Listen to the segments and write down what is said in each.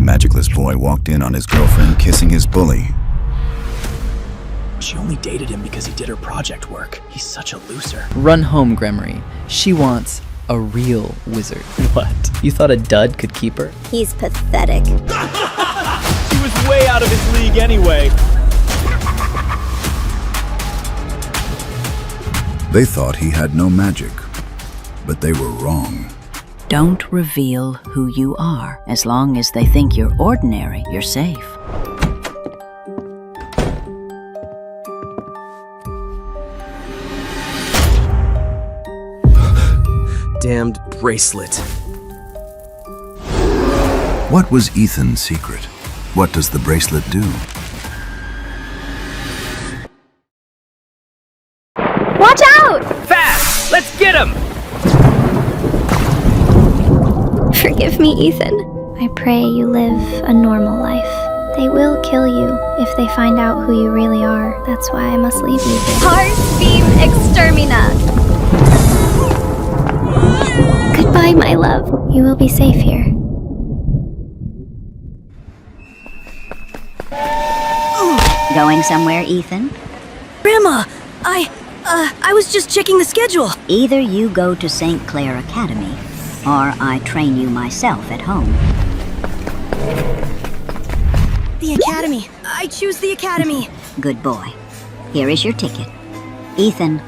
magicless boy walked in on his girlfriend kissing his bully. She only dated him because he did her project work. He's such a loser. Run home, Gremory. She wants a real wizard. What? You thought a dud could keep her? He's pathetic. She was way out of his league anyway. They thought he had no magic, but they were wrong. Don't reveal who you are. As long as they think you're ordinary, you're safe. Damned bracelet. What was Ethan's secret? What does the bracelet do? Watch out! Fast! Let's get him! Forgive me, Ethan. I pray you live a normal life. They will kill you if they find out who you really are. That's why I must leave you here. Pars beam extermina! Goodbye, my love. You will be safe here. Going somewhere, Ethan? Grandma, I was just checking the schedule. Either you go to St. Clair Academy, or I train you myself at home. The Academy. I choose the Academy. Good boy. Here is your ticket. Ethan,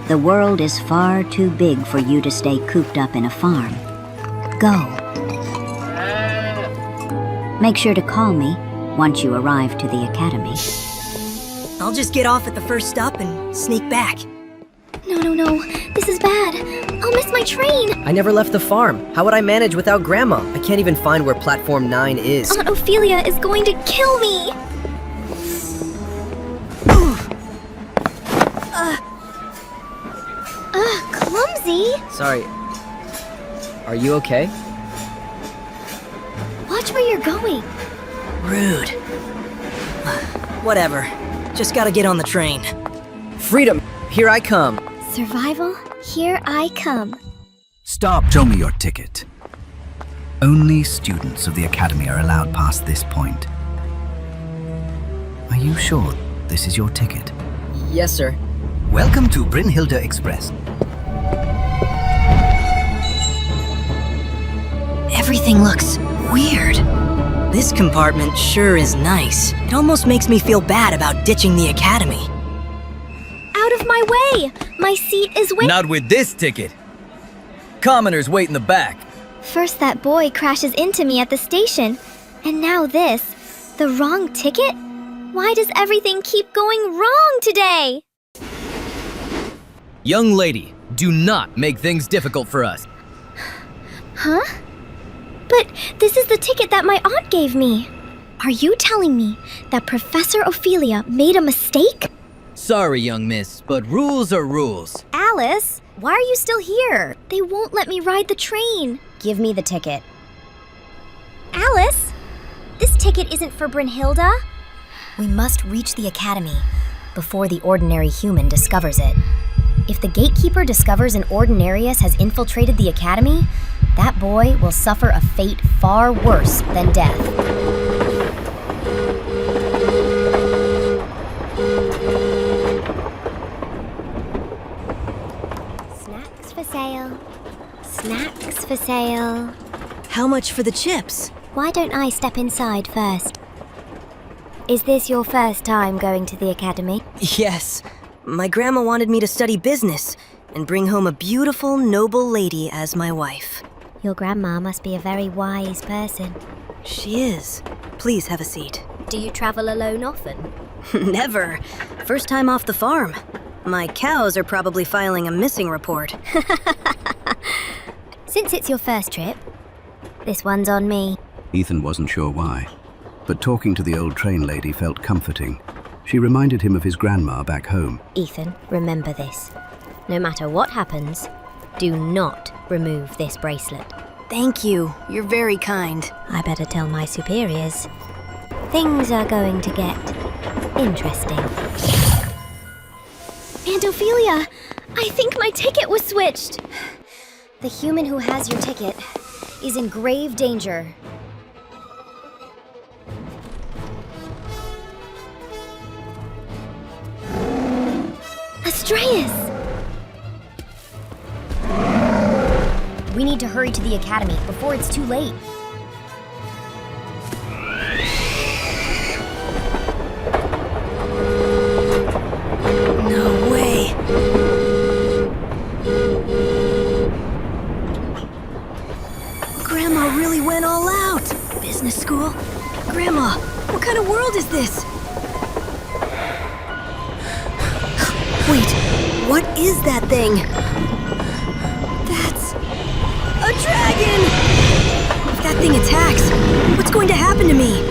the world is far too big for you to stay cooped up in a farm. Go. Make sure to call me once you arrive to the Academy. I'll just get off at the first stop and sneak back. No. This is bad. I'll miss my train. I never left the farm. How would I manage without Grandma? I can't even find where Platform 9 is. Aunt Ophelia is going to kill me. Clumsy. Sorry. Are you okay? Watch where you're going. Rude. Whatever. Just gotta get on the train. Freedom! Here I come. Survival, here I come. Stop. Show me your ticket. Only students of the Academy are allowed past this point. Are you sure this is your ticket? Yes, sir. Welcome to Brynhildr Express. Everything looks weird. This compartment sure is nice. It almost makes me feel bad about ditching the Academy. Out of my way! My seat is waiting. Not with this ticket. Commoners wait in the back. First that boy crashes into me at the station, and now this. The wrong ticket? Why does everything keep going wrong today? Young lady, do not make things difficult for us. Huh? But this is the ticket that my aunt gave me. Are you telling me that Professor Ophelia made a mistake? Sorry, young miss, but rules are rules. Alice, why are you still here? They won't let me ride the train. Give me the ticket. Alice, this ticket isn't for Brynhildr. We must reach the Academy before the ordinary human discovers it. If the gatekeeper discovers an ordinarius has infiltrated the Academy, that boy will suffer a fate far worse than death. Snacks for sale. Snacks for sale. How much for the chips? Why don't I step inside first? Is this your first time going to the Academy? Yes. My grandma wanted me to study business and bring home a beautiful, noble lady as my wife. Your grandma must be a very wise person. She is. Please have a seat. Do you travel alone often? Never. First time off the farm. My cows are probably filing a missing report. Since it's your first trip, this one's on me. Ethan wasn't sure why, but talking to the old train lady felt comforting. She reminded him of his grandma back home. Ethan, remember this. No matter what happens, do not remove this bracelet. Thank you. You're very kind. I better tell my superiors. Things are going to get interesting. Aunt Ophelia, I think my ticket was switched. The human who has your ticket is in grave danger. Strayus! We need to hurry to the academy before it's too late. No way. Grandma really went all out. Business school? Grandma, what kind of world is this? Wait, what is that thing? That's a dragon! If that thing attacks, what's going to happen to me?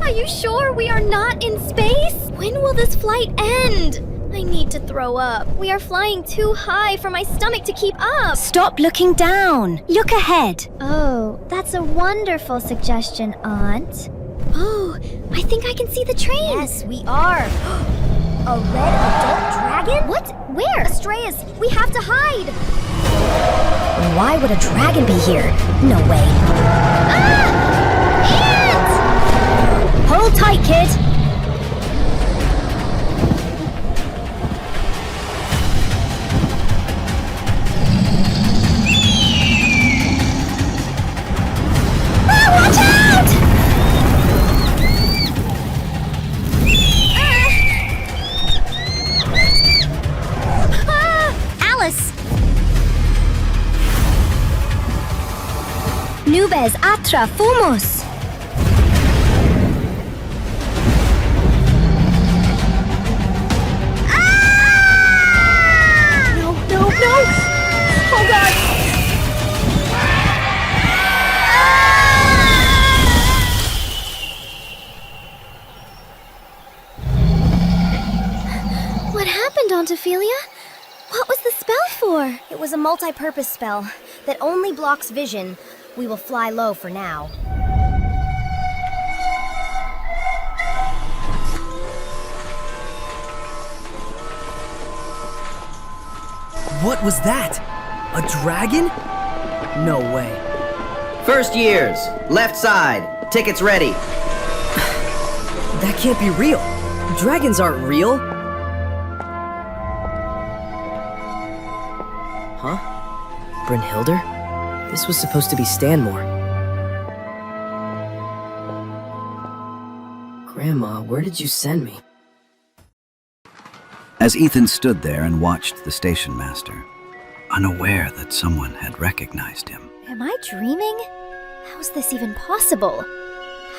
Are you sure we are not in space? When will this flight end? I need to throw up. We are flying too high for my stomach to keep up. Stop looking down. Look ahead. Oh, that's a wonderful suggestion, Aunt. Oh, I think I can see the train. Yes, we are. A red adult dragon? What? Where? Strayus, we have to hide. Why would a dragon be here? No way. Ah! Hold tight, kid. Watch out! Alice! Nubes atra fumos! No! Oh God! What happened, Aunt Ophelia? What was the spell for? It was a multi-purpose spell that only blocks vision. We will fly low for now. What was that? A dragon? No way. First years, left side, tickets ready. That can't be real. Dragons aren't real. Huh? Brynhildr? This was supposed to be Stanmore. Grandma, where did you send me? As Ethan stood there and watched the station master, unaware that someone had recognized him. Am I dreaming? How's this even possible?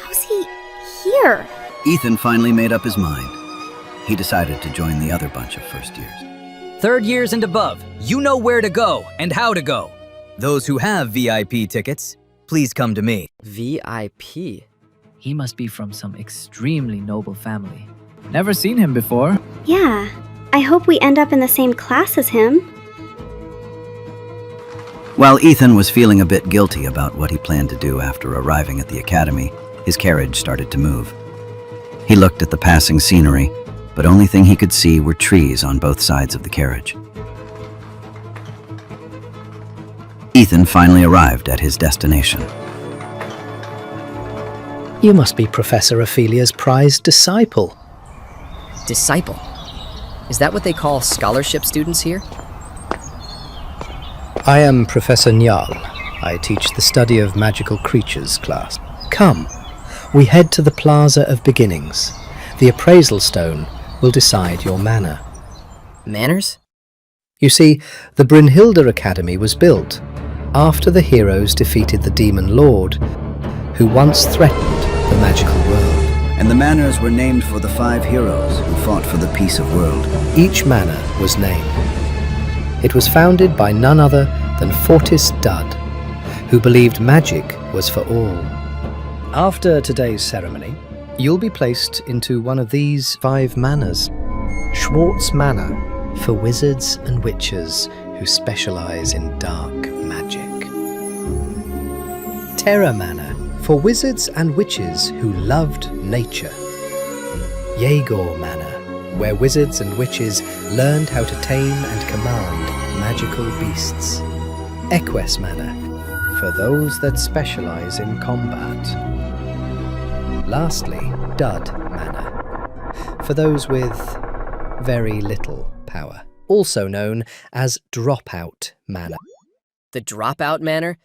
How's he here? Ethan finally made up his mind. He decided to join the other bunch of first years. Third years and above, you know where to go and how to go. Those who have VIP tickets, please come to me. VIP? He must be from some extremely noble family. Never seen him before. Yeah, I hope we end up in the same class as him. While Ethan was feeling a bit guilty about what he planned to do after arriving at the academy, his carriage started to move. He looked at the passing scenery, but only thing he could see were trees on both sides of the carriage. Ethan finally arrived at his destination. You must be Professor Ophelia's prized disciple. Disciple? Is that what they call scholarship students here? I am Professor Njal. I teach the study of magical creatures class. Come, we head to the Plaza of Beginnings. The appraisal stone will decide your manner. Manners? You see, the Brynhildr Academy was built after the heroes defeated the Demon Lord, who once threatened the magical world. And the manors were named for the 5 heroes who fought for the peace of world. Each manor was named. It was founded by none other than Fortis Dud, who believed magic was for all. After today's ceremony, you'll be placed into one of these 5 manors. Schwartz Manor, for wizards and witches who specialize in dark magic. Terra Manor, for wizards and witches who loved nature. Yegor Manor, where wizards and witches learned how to tame and command magical beasts. Equus Manor, for those that specialize in combat. Lastly, Dud Manor, for those with very little power, also known as Dropout Manor. The Dropout Manor?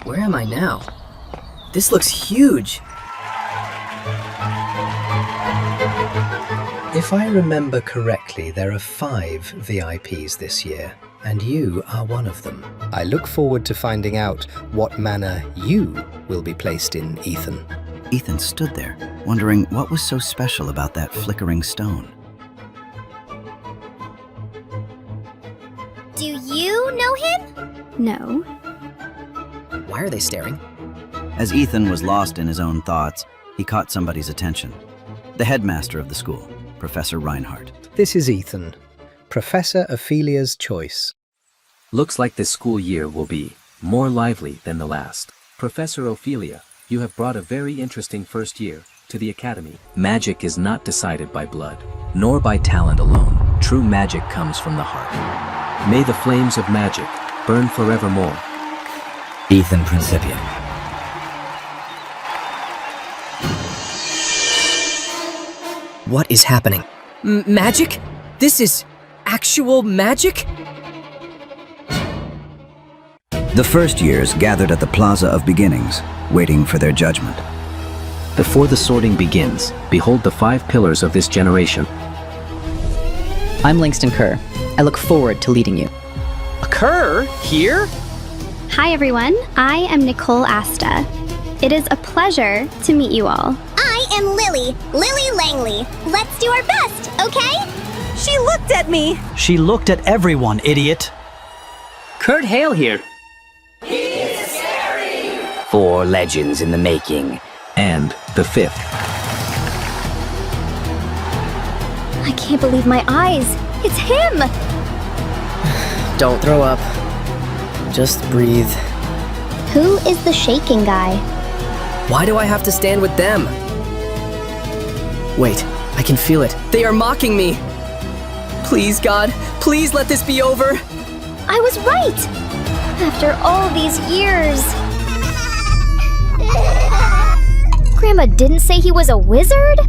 Where am I now? This looks huge! If I remember correctly, there are 5 VIPs this year, and you are one of them. I look forward to finding out what manor you will be placed in, Ethan. Ethan stood there, wondering what was so special about that flickering stone. Do you know him? No. Why are they staring? As Ethan was lost in his own thoughts, he caught somebody's attention. The headmaster of the school, Professor Reinhardt. This is Ethan, Professor Ophelia's choice. Looks like this school year will be more lively than the last. Professor Ophelia, you have brought a very interesting first year to the academy. Magic is not decided by blood, nor by talent alone. True magic comes from the heart. May the flames of magic burn forevermore. Ethan Principian. What is happening? Magic? This is actual magic? The first years gathered at the Plaza of Beginnings, waiting for their judgment. Before the sorting begins, behold the 5 pillars of this generation. I'm Langston Kerr. I look forward to leading you. A Kerr? Here? Hi everyone, I am Nicole Asta. It is a pleasure to meet you all. I am Lily Langley. Let's do our best, okay? She looked at me. She looked at everyone, idiot. Kurt Hale here. He's scary! 4 legends in the making. And the 5th. I can't believe my eyes. It's him! Don't throw up. Just breathe. Who is the shaking guy? Why do I have to stand with them? Wait, I can feel it. They are mocking me. Please, God, please let this be over. I was right! After all these years. Grandma didn't say he was a wizard?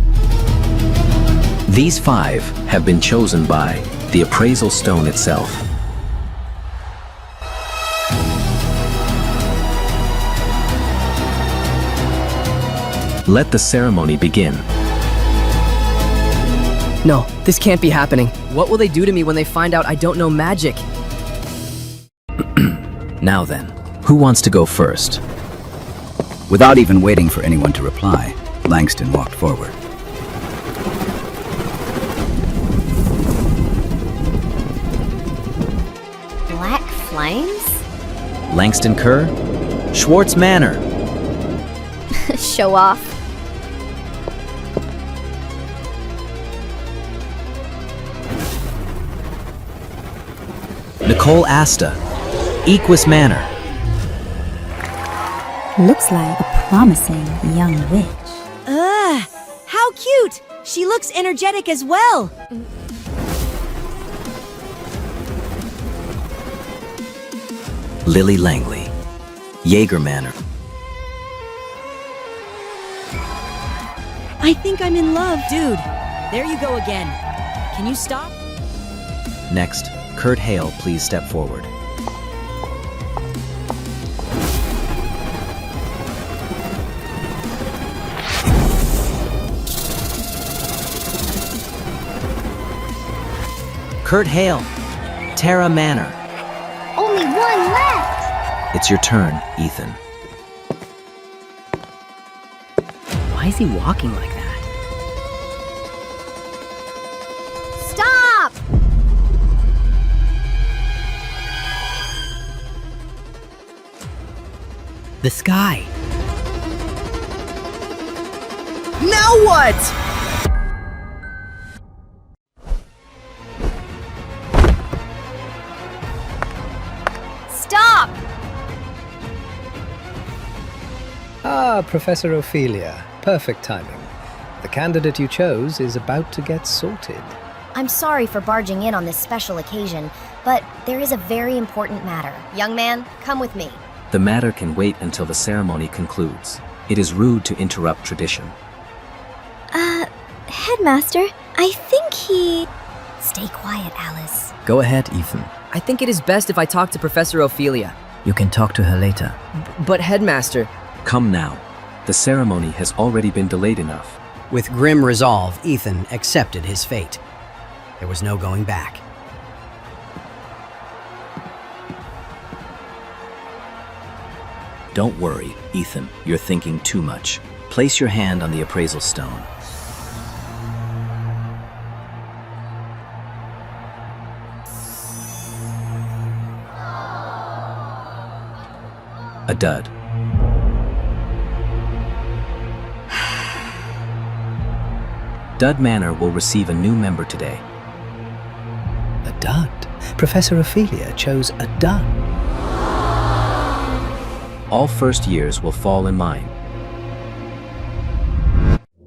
These 5 have been chosen by the appraisal stone itself. Let the ceremony begin. No, this can't be happening. What will they do to me when they find out I don't know magic? Now then, who wants to go first? Without even waiting for anyone to reply, Langston walked forward. Black flames? Langston Kerr, Schwartz Manor. Show off. Nicole Asta, Equus Manor. Looks like a promising young witch. How cute! She looks energetic as well. Lily Langley, Jaeger Manor. I think I'm in love. Dude, there you go again. Can you stop? Next, Kurt Hale, please step forward. Kurt Hale, Terra Manor. Only one left! It's your turn, Ethan. Why is he walking like that? Stop! The sky. Now what? Stop! Ah, Professor Ophelia. Perfect timing. The candidate you chose is about to get sorted. I'm sorry for barging in on this special occasion, but there is a very important matter. Young man, come with me. The matter can wait until the ceremony concludes. It is rude to interrupt tradition. Headmaster, I think he... Stay quiet, Alice. Go ahead, Ethan. I think it is best if I talk to Professor Ophelia. You can talk to her later. But Headmaster... Come now. The ceremony has already been delayed enough. With grim resolve, Ethan accepted his fate. There was no going back. Don't worry, Ethan. You're thinking too much. Place your hand on the appraisal stone. A dud. Dud Manor will receive a new member today. A dud. Professor Ophelia chose a dud. All first years will fall in line.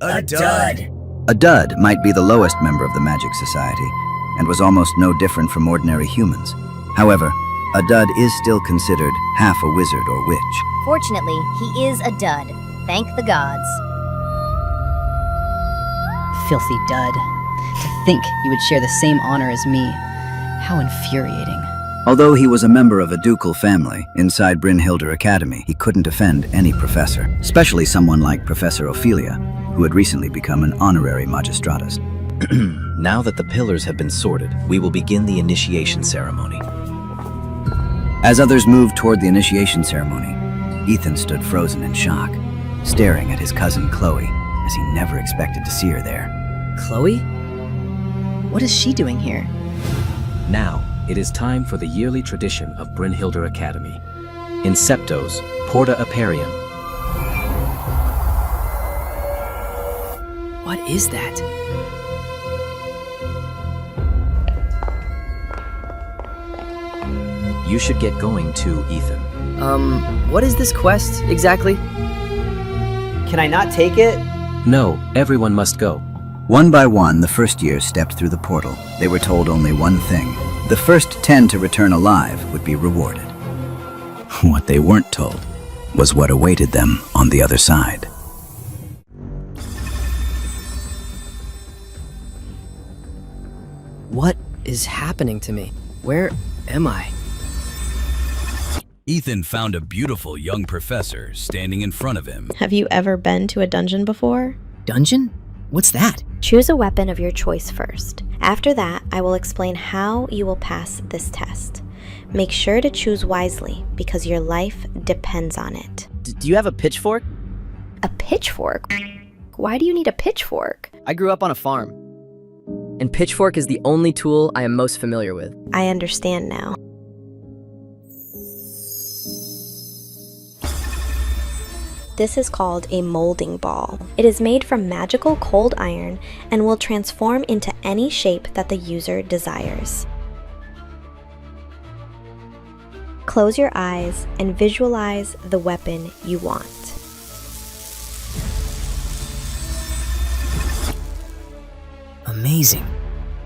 A dud. A dud might be the lowest member of the Magic Society, and was almost no different from ordinary humans. However, a dud is still considered half a wizard or witch. Fortunately, he is a dud. Thank the gods. Filthy dud. To think you would share the same honor as me. How infuriating. Although he was a member of a ducal family inside Brynhildr Academy, he couldn't offend any professor, especially someone like Professor Ophelia, who had recently become an honorary magistratus. Now that the pillars have been sorted, we will begin the initiation ceremony. As others moved toward the initiation ceremony, Ethan stood frozen in shock, staring at his cousin Chloe, as he never expected to see her there. Chloe? What is she doing here? Now, it is time for the yearly tradition of Brynhildr Academy. In Septos, Porta Aperium. What is that? You should get going too, Ethan. What is this quest, exactly? Can I not take it? No, everyone must go. One by one, the first year stepped through the portal. They were told only one thing. The first 10 to return alive would be rewarded. What they weren't told was what awaited them on the other side. What is happening to me? Where am I? Ethan found a beautiful young professor standing in front of him. Have you ever been to a dungeon before? Dungeon? What's that? Choose a weapon of your choice first. After that, I will explain how you will pass this test. Make sure to choose wisely because your life depends on it. Do you have a pitchfork? A pitchfork? Why do you need a pitchfork? I grew up on a farm, and pitchfork is the only tool I am most familiar with. I understand now. This is called a molding ball. It is made from magical cold iron and will transform into any shape that the user desires. Close your eyes and visualize the weapon you want. Amazing.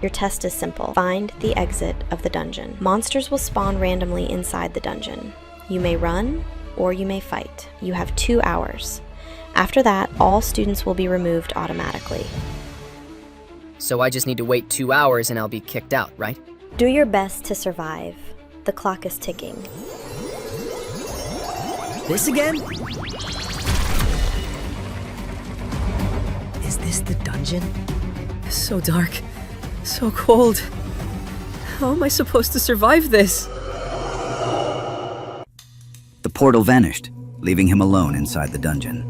Your test is simple. Find the exit of the dungeon. Monsters will spawn randomly inside the dungeon. You may run, or you may fight. You have 2 hours. After that, all students will be removed automatically. So I just need to wait 2 hours and I'll be kicked out, right? Do your best to survive. The clock is ticking. This again? Is this the dungeon? It's so dark, so cold. How am I supposed to survive this? The portal vanished, leaving him alone inside the dungeon.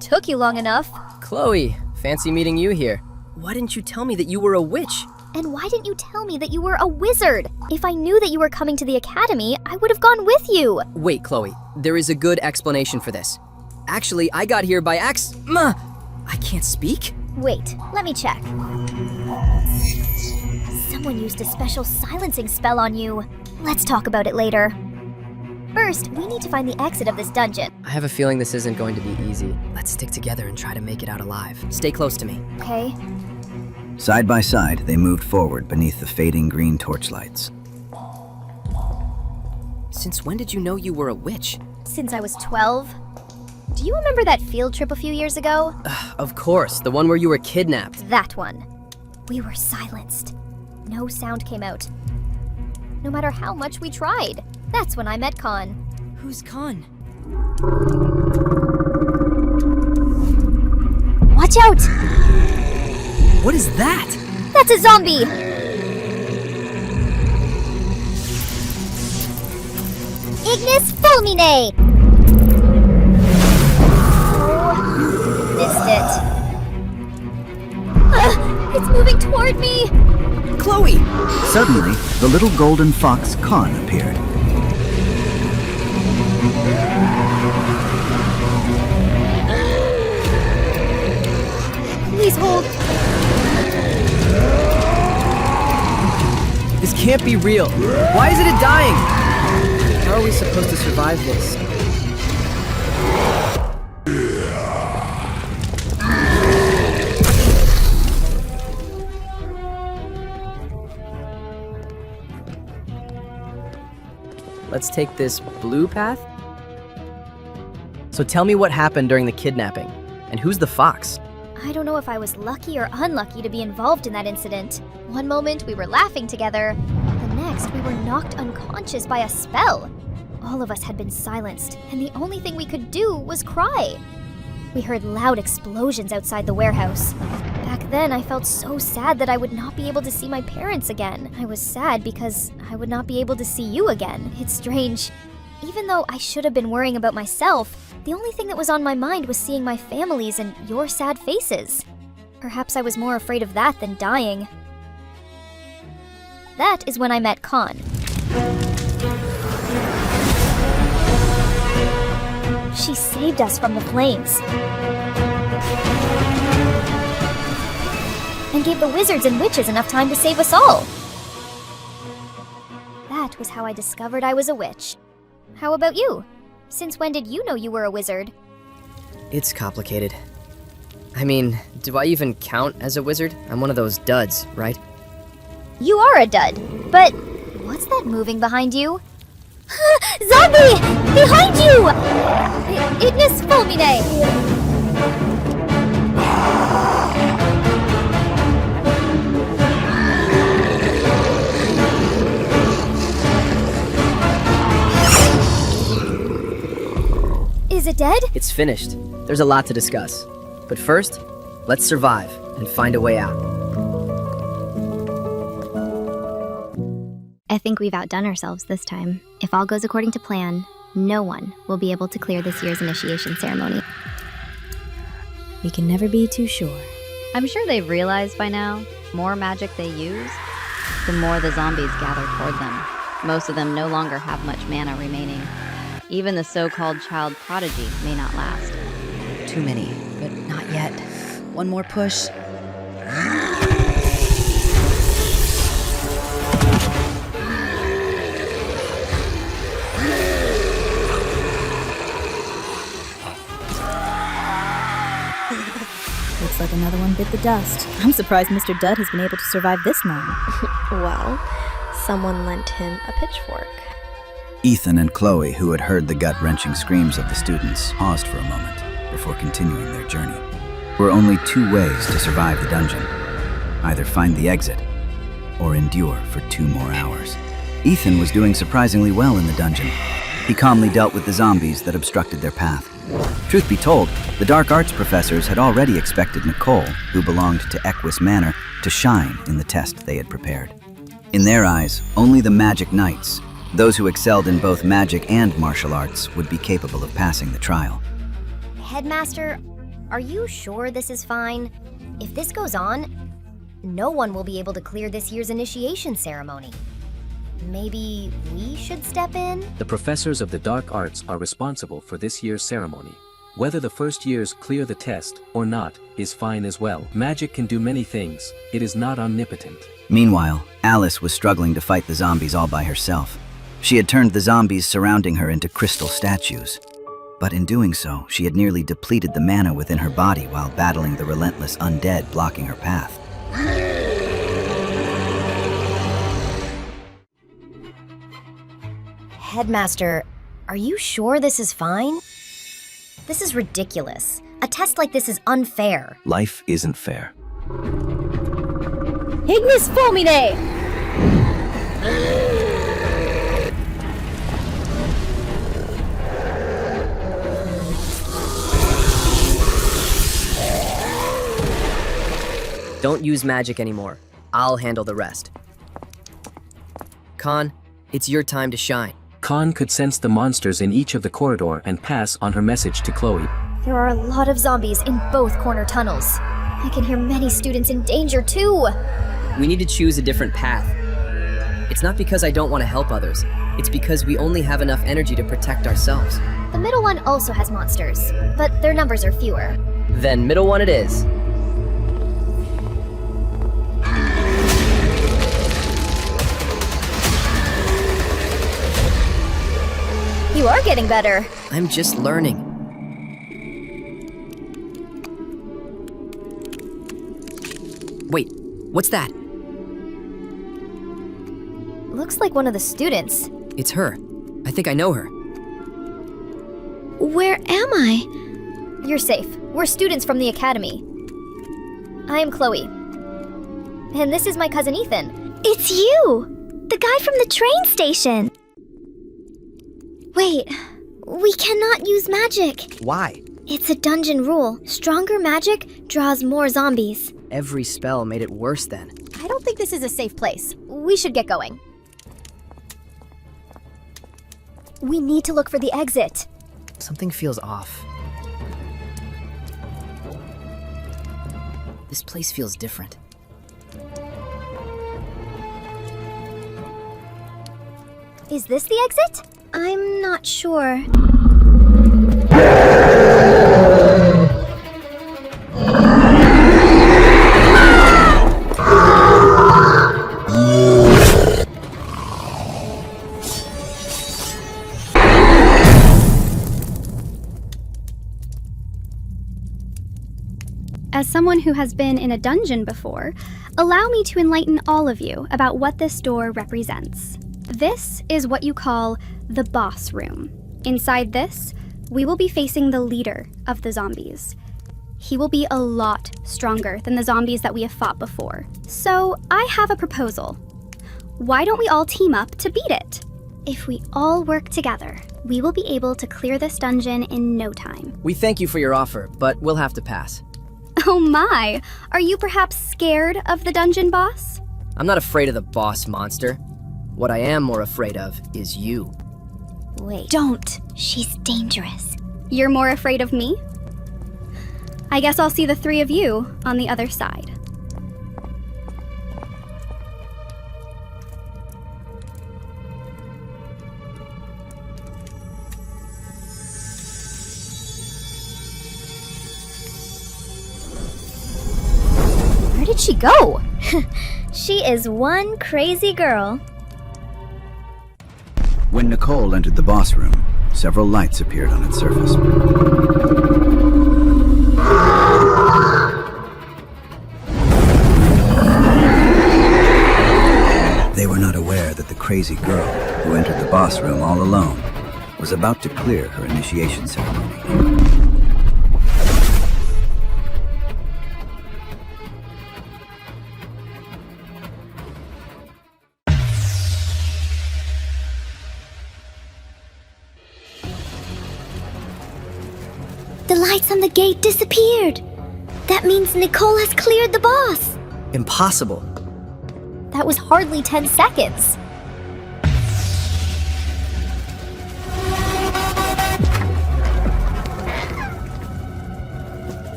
Took you long enough. Chloe, fancy meeting you here. Why didn't you tell me that you were a witch? And why didn't you tell me that you were a wizard? If I knew that you were coming to the academy, I would have gone with you. Wait, Chloe, there is a good explanation for this. Actually, I got here by I can't speak? Wait, let me check. Someone used a special silencing spell on you. Let's talk about it later. First, we need to find the exit of this dungeon. I have a feeling this isn't going to be easy. Let's stick together and try to make it out alive. Stay close to me. Okay. Side by side, they moved forward beneath the fading green torchlights. Since when did you know you were a witch? Since I was 12. Do you remember that field trip a few years ago? Of course, the one where you were kidnapped. That one. We were silenced. No sound came out. No matter how much we tried. That's when I met Khan. Who's Khan? Watch out! What is that? That's a zombie! Ignis fulmine! Oh, missed it. It's moving toward me! Chloe! Suddenly, the little golden fox Khan appeared. Please hold. This can't be real. Why isn't it dying? How are we supposed to survive this? Let's take this blue path? So tell me what happened during the kidnapping, and who's the fox? I don't know if I was lucky or unlucky to be involved in that incident. One moment we were laughing together, the next we were knocked unconscious by a spell. All of us had been silenced, and the only thing we could do was cry. We heard loud explosions outside the warehouse. Back then, I felt so sad that I would not be able to see my parents again. I was sad because I would not be able to see you again. It's strange. Even though I should have been worrying about myself, the only thing that was on my mind was seeing my families and your sad faces. Perhaps I was more afraid of that than dying. That is when I met Khan. She saved us from the flames. And gave the wizards and witches enough time to save us all. That was how I discovered I was a witch. How about you? Since when did you know you were a wizard? It's complicated. I mean, do I even count as a wizard? I'm one of those duds, right? You are a dud, but what's that moving behind you? Zombie! Behind you! Ignis fulmine! Is it dead? It's finished. There's a lot to discuss. But first, let's survive and find a way out. I think we've outdone ourselves this time. If all goes according to plan, no one will be able to clear this year's initiation ceremony. We can never be too sure. I'm sure they've realized by now, more magic they use, the more the zombies gather toward them. Most of them no longer have much mana remaining. Even the so-called child prodigy may not last. Too many, but not yet. One more push. Looks like another one bit the dust. I'm surprised Mr. Dud has been able to survive this long. Well, someone lent him a pitchfork. Ethan and Chloe, who had heard the gut-wrenching screams of the students, paused for a moment before continuing their journey. There were only two ways to survive the dungeon. Either find the exit, or endure for 2 more hours. Ethan was doing surprisingly well in the dungeon. He calmly dealt with the zombies that obstructed their path. Truth be told, the dark arts professors had already expected Nicole, who belonged to Equus Manor, to shine in the test they had prepared. In their eyes, only the magic knights, those who excelled in both magic and martial arts, would be capable of passing the trial. Headmaster, are you sure this is fine? If this goes on, no one will be able to clear this year's initiation ceremony. Maybe we should step in? The professors of the dark arts are responsible for this year's ceremony. Whether the first years clear the test or not is fine as well. Magic can do many things. It is not omnipotent. Meanwhile, Alice was struggling to fight the zombies all by herself. She had turned the zombies surrounding her into crystal statues. But in doing so, she had nearly depleted the mana within her body while battling the relentless undead blocking her path. Headmaster, are you sure this is fine? This is ridiculous. A test like this is unfair. Life isn't fair. Ignis Fulmine! Don't use magic anymore. I'll handle the rest. Khan, it's your time to shine. Khan could sense the monsters in each of the corridor and pass on her message to Chloe. There are a lot of zombies in both corner tunnels. I can hear many students in danger too. We need to choose a different path. It's not because I don't want to help others. It's because we only have enough energy to protect ourselves. The middle one also has monsters, but their numbers are fewer. Then middle one it is. You are getting better. I'm just learning. Wait, what's that? Looks like one of the students. It's her. I think I know her. Where am I? You're safe. We're students from the academy. I am Chloe. And this is my cousin Ethan. It's you! The guy from the train station! Wait, we cannot use magic. Why? It's a dungeon rule. Stronger magic draws more zombies. Every spell made it worse then. I don't think this is a safe place. We should get going. We need to look for the exit. Something feels off. This place feels different. Is this the exit? I'm not sure. As someone who has been in a dungeon before, allow me to enlighten all of you about what this door represents. This is what you call the boss room. Inside this, we will be facing the leader of the zombies. He will be a lot stronger than the zombies that we have fought before. So I have a proposal. Why don't we all team up to beat it? If we all work together, we will be able to clear this dungeon in no time. We thank you for your offer, but we'll have to pass. Oh my! Are you perhaps scared of the dungeon boss? I'm not afraid of the boss monster. What I am more afraid of is you. Wait. Don't. She's dangerous. You're more afraid of me? I guess I'll see the three of you on the other side. Where did she go? She is one crazy girl. When Nicole entered the boss room, several lights appeared on its surface. They were not aware that the crazy girl, who entered the boss room all alone, was about to clear her initiation ceremony. The lights on the gate disappeared. That means Nicole has cleared the boss. Impossible. That was hardly 10 seconds.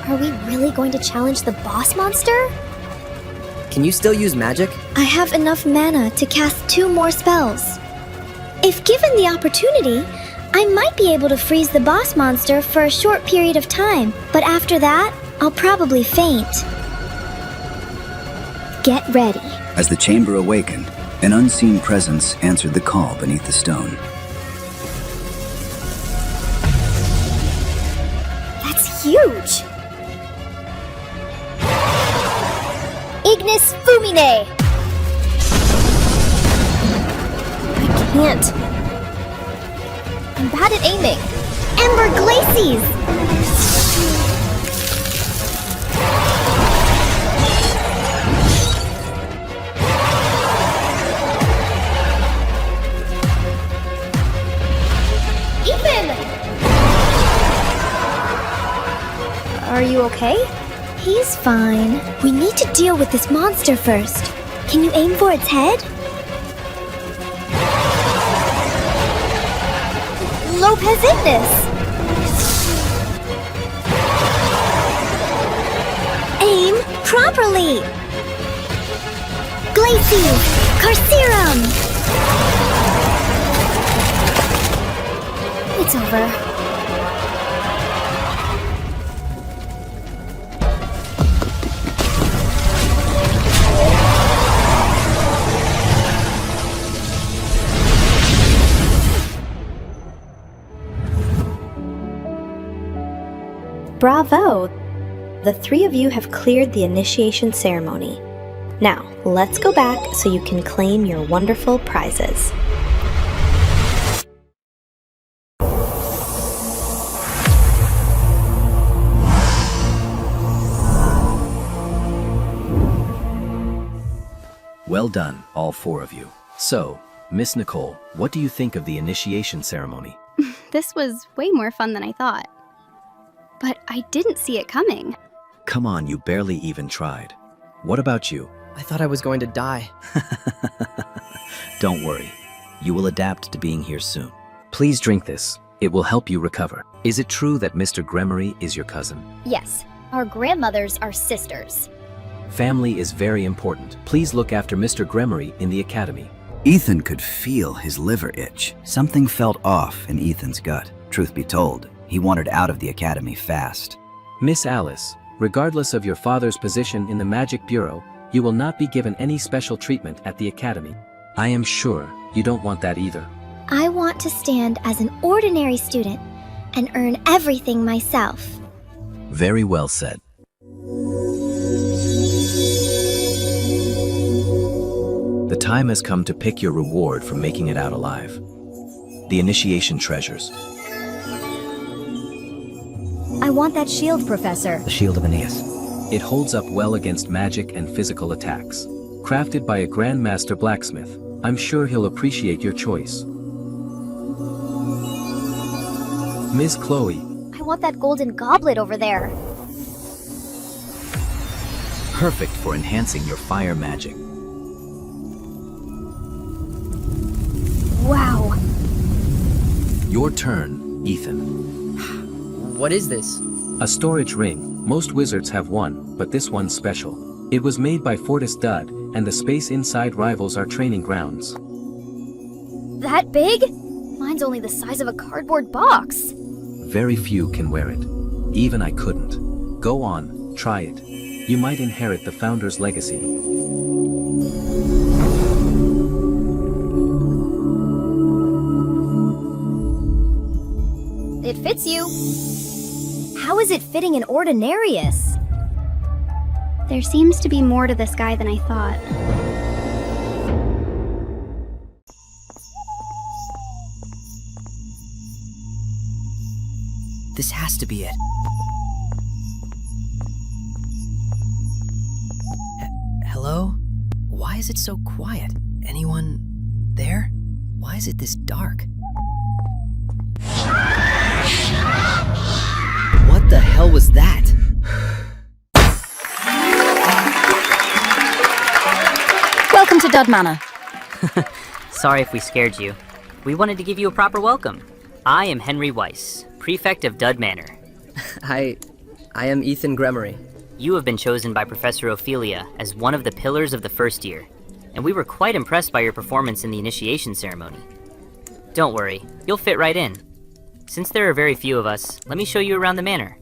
Are we really going to challenge the boss monster? Can you still use magic? I have enough mana to cast 2 more spells. If given the opportunity, I might be able to freeze the boss monster for a short period of time, but after that, I'll probably faint. Get ready. As the chamber awakened, an unseen presence answered the call beneath the stone. That's huge! Ignis Fulmine! can't. I'm bad at aiming. Ember Glacies! Ethan! Are you okay? He's fine. We need to deal with this monster first. Can you aim for its head? Lopez Ignis! Aim properly! Glacius! Carcerum! It's over. Bravo! The three of you have cleared the initiation ceremony. Now, let's go back so you can claim your wonderful prizes. Well done, all four of you. So, Miss Nicole, what do you think of the initiation ceremony? This was way more fun than I thought. But I didn't see it coming. Come on, you barely even tried. What about you? I thought I was going to die. Don't worry. You will adapt to being here soon. Please drink this. It will help you recover. Is it true that Mr. Gremory is your cousin? Yes, our grandmothers are sisters. Family is very important. Please look after Mr. Gremory in the academy. Ethan could feel his liver itch. Something felt off in Ethan's gut. Truth be told, he wanted out of the academy fast. Miss Alice, regardless of your father's position in the Magic Bureau, you will not be given any special treatment at the academy. I am sure you don't want that either. I want to stand as an ordinary student and earn everything myself. Very well said. The time has come to pick your reward for making it out alive. The initiation treasures. I want that shield, Professor. The shield of Aeneas. It holds up well against magic and physical attacks. Crafted by a Grandmaster blacksmith, I'm sure he'll appreciate your choice. Miss Chloe. I want that golden goblet over there. Perfect for enhancing your fire magic. Wow. Your turn, Ethan. What is this? A storage ring. Most wizards have one, but this one's special. It was made by Fortis Dud, and the space inside rivals our training grounds. That big? Mine's only the size of a cardboard box. Very few can wear it. Even I couldn't. Go on, try it. You might inherit the founder's legacy. It fits you. How is it fitting an Ordinarius? There seems to be more to this guy than I thought. This has to be it. Hello? Why is it so quiet? Anyone there? Why is it this dark? What the hell was that? Welcome to Dud Manor. Sorry if we scared you. We wanted to give you a proper welcome. I am Henry Weiss, Prefect of Dud Manor. I am Ethan Gremory. You have been chosen by Professor Ophelia as one of the pillars of the first year, and we were quite impressed by your performance in the initiation ceremony. Don't worry, you'll fit right in. Since there are very few of us, let me show you around the manor.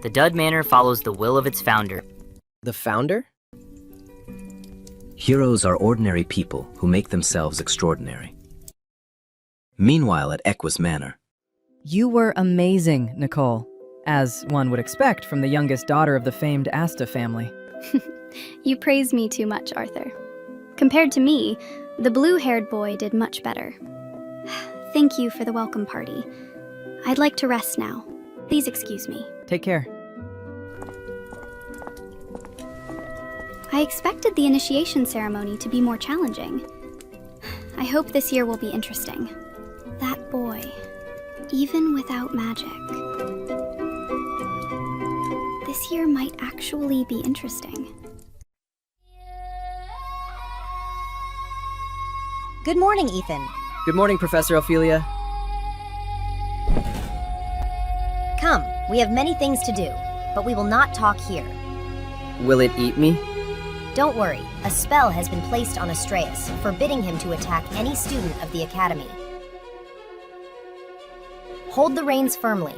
The Dud Manor follows the will of its founder. The founder? Heroes are ordinary people who make themselves extraordinary. Meanwhile, at Equus Manor. You were amazing, Nicole, as one would expect from the youngest daughter of the famed Asta family. You praise me too much, Arthur. Compared to me, the blue-haired boy did much better. Thank you for the welcome party. I'd like to rest now. Please excuse me. Take care. I expected the initiation ceremony to be more challenging. I hope this year will be interesting. That boy, even without magic. This year might actually be interesting. Good morning, Ethan. Good morning, Professor Ophelia. Come, we have many things to do, but we will not talk here. Will it eat me? Don't worry, a spell has been placed on Astreus, forbidding him to attack any student of the Academy. Hold the reins firmly.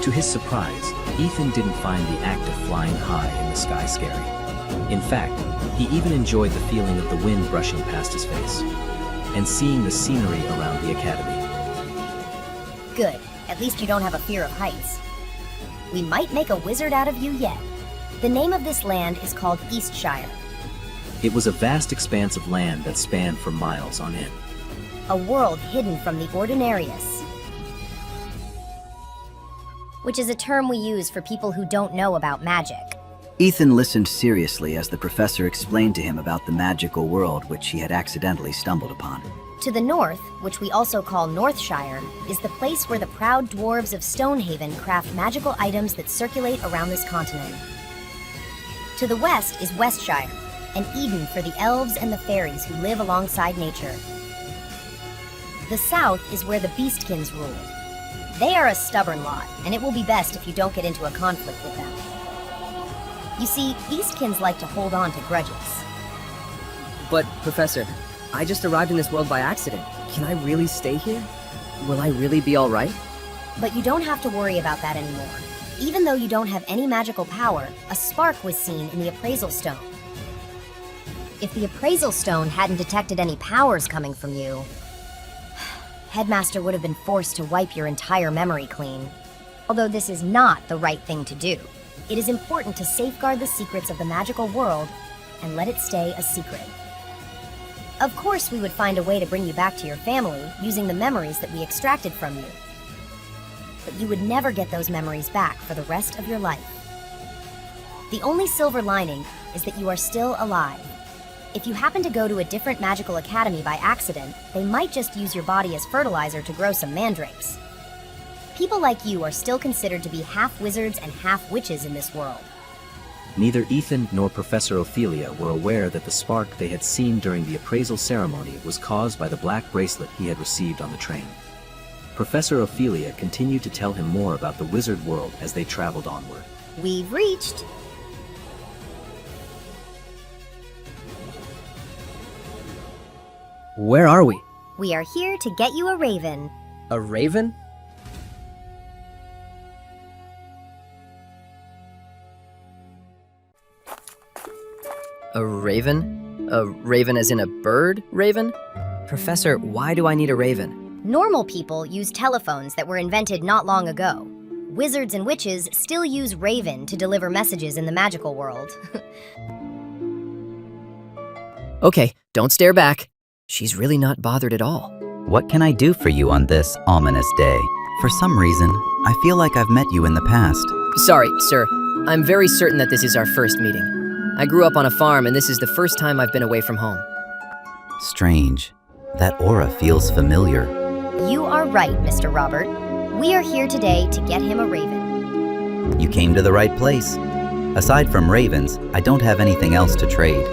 To his surprise, Ethan didn't find the act of flying high in the sky scary. In fact, he even enjoyed the feeling of the wind brushing past his face and seeing the scenery around the academy. Good. At least you don't have a fear of heights. We might make a wizard out of you yet. The name of this land is called Eastshire. It was a vast expanse of land that spanned for miles on end. A world hidden from the ordinarius. Which is a term we use for people who don't know about magic. Ethan listened seriously as the professor explained to him about the magical world which he had accidentally stumbled upon. To the north, which we also call Northshire, is the place where the proud dwarves of Stonehaven craft magical items that circulate around this continent. To the west is Westshire, an Eden for the elves and the fairies who live alongside nature. The south is where the Beastkins rule. They are a stubborn lot, and it will be best if you don't get into a conflict with them. You see, Beastkins like to hold on to grudges. But, Professor, I just arrived in this world by accident. Can I really stay here? Will I really be alright? But you don't have to worry about that anymore. Even though you don't have any magical power, a spark was seen in the appraisal stone. If the appraisal stone hadn't detected any powers coming from you, Headmaster would have been forced to wipe your entire memory clean. Although this is not the right thing to do. It is important to safeguard the secrets of the magical world and let it stay a secret. Of course, we would find a way to bring you back to your family using the memories that we extracted from you. But you would never get those memories back for the rest of your life. The only silver lining is that you are still alive. If you happen to go to a different magical academy by accident, they might just use your body as fertilizer to grow some mandrakes. People like you are still considered to be half wizards and half witches in this world. Neither Ethan nor Professor Ophelia were aware that the spark they had seen during the appraisal ceremony was caused by the black bracelet he had received on the train. Professor Ophelia continued to tell him more about the wizard world as they traveled onward. We've reached. Where are we? We are here to get you a raven. A raven? A raven? A raven as in a bird raven? Professor, why do I need a raven? Normal people use telephones that were invented not long ago. Wizards and witches still use raven to deliver messages in the magical world. Okay, don't stare back. She's really not bothered at all. What can I do for you on this ominous day? For some reason, I feel like I've met you in the past. Sorry, sir. I'm very certain that this is our first meeting. I grew up on a farm, and this is the first time I've been away from home. Strange. That aura feels familiar. You are right, Mr. Robert. We are here today to get him a raven. You came to the right place. Aside from ravens, I don't have anything else to trade.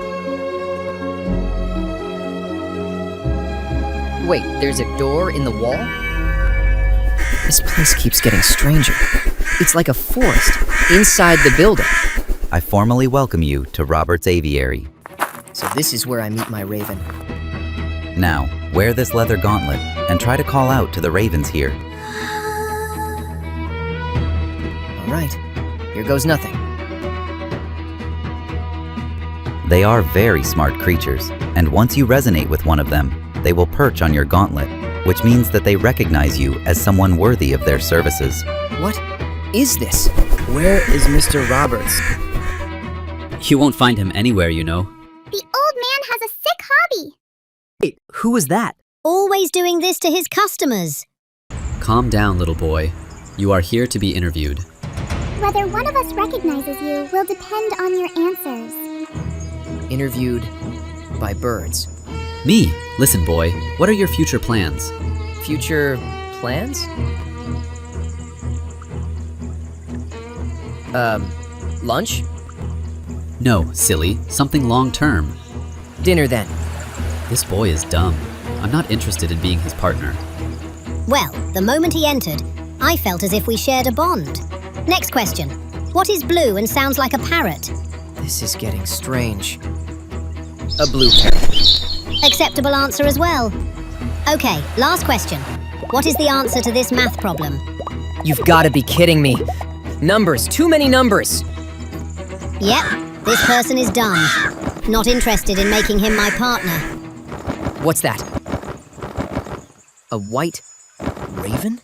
Wait, there's a door in the wall? This place keeps getting stranger. It's like a forest inside the building. I formally welcome you to Robert's aviary. So this is where I meet my raven. Now, wear this leather gauntlet and try to call out to the ravens here. All right, here goes nothing. They are very smart creatures, and once you resonate with one of them, they will perch on your gauntlet, which means that they recognize you as someone worthy of their services. What? is this? Where is Mr. Roberts? You won't find him anywhere, you know. The old man has a sick hobby. Wait, who was that? Always doing this to his customers. Calm down, little boy. You are here to be interviewed. Whether one of us recognizes you will depend on your answers. Interviewed by birds. Me? Listen, boy. What are your future plans? Future plans? Lunch? No, silly. Something long-term. Dinner then. This boy is dumb. I'm not interested in being his partner. Well, the moment he entered, I felt as if we shared a bond. Next question. What is blue and sounds like a parrot? This is getting strange. A blue parrot. Acceptable answer as well. Okay, last question. What is the answer to this math problem? You've got to be kidding me. Numbers, too many numbers. Yep, this person is done. Not interested in making him my partner. What's that? A white raven?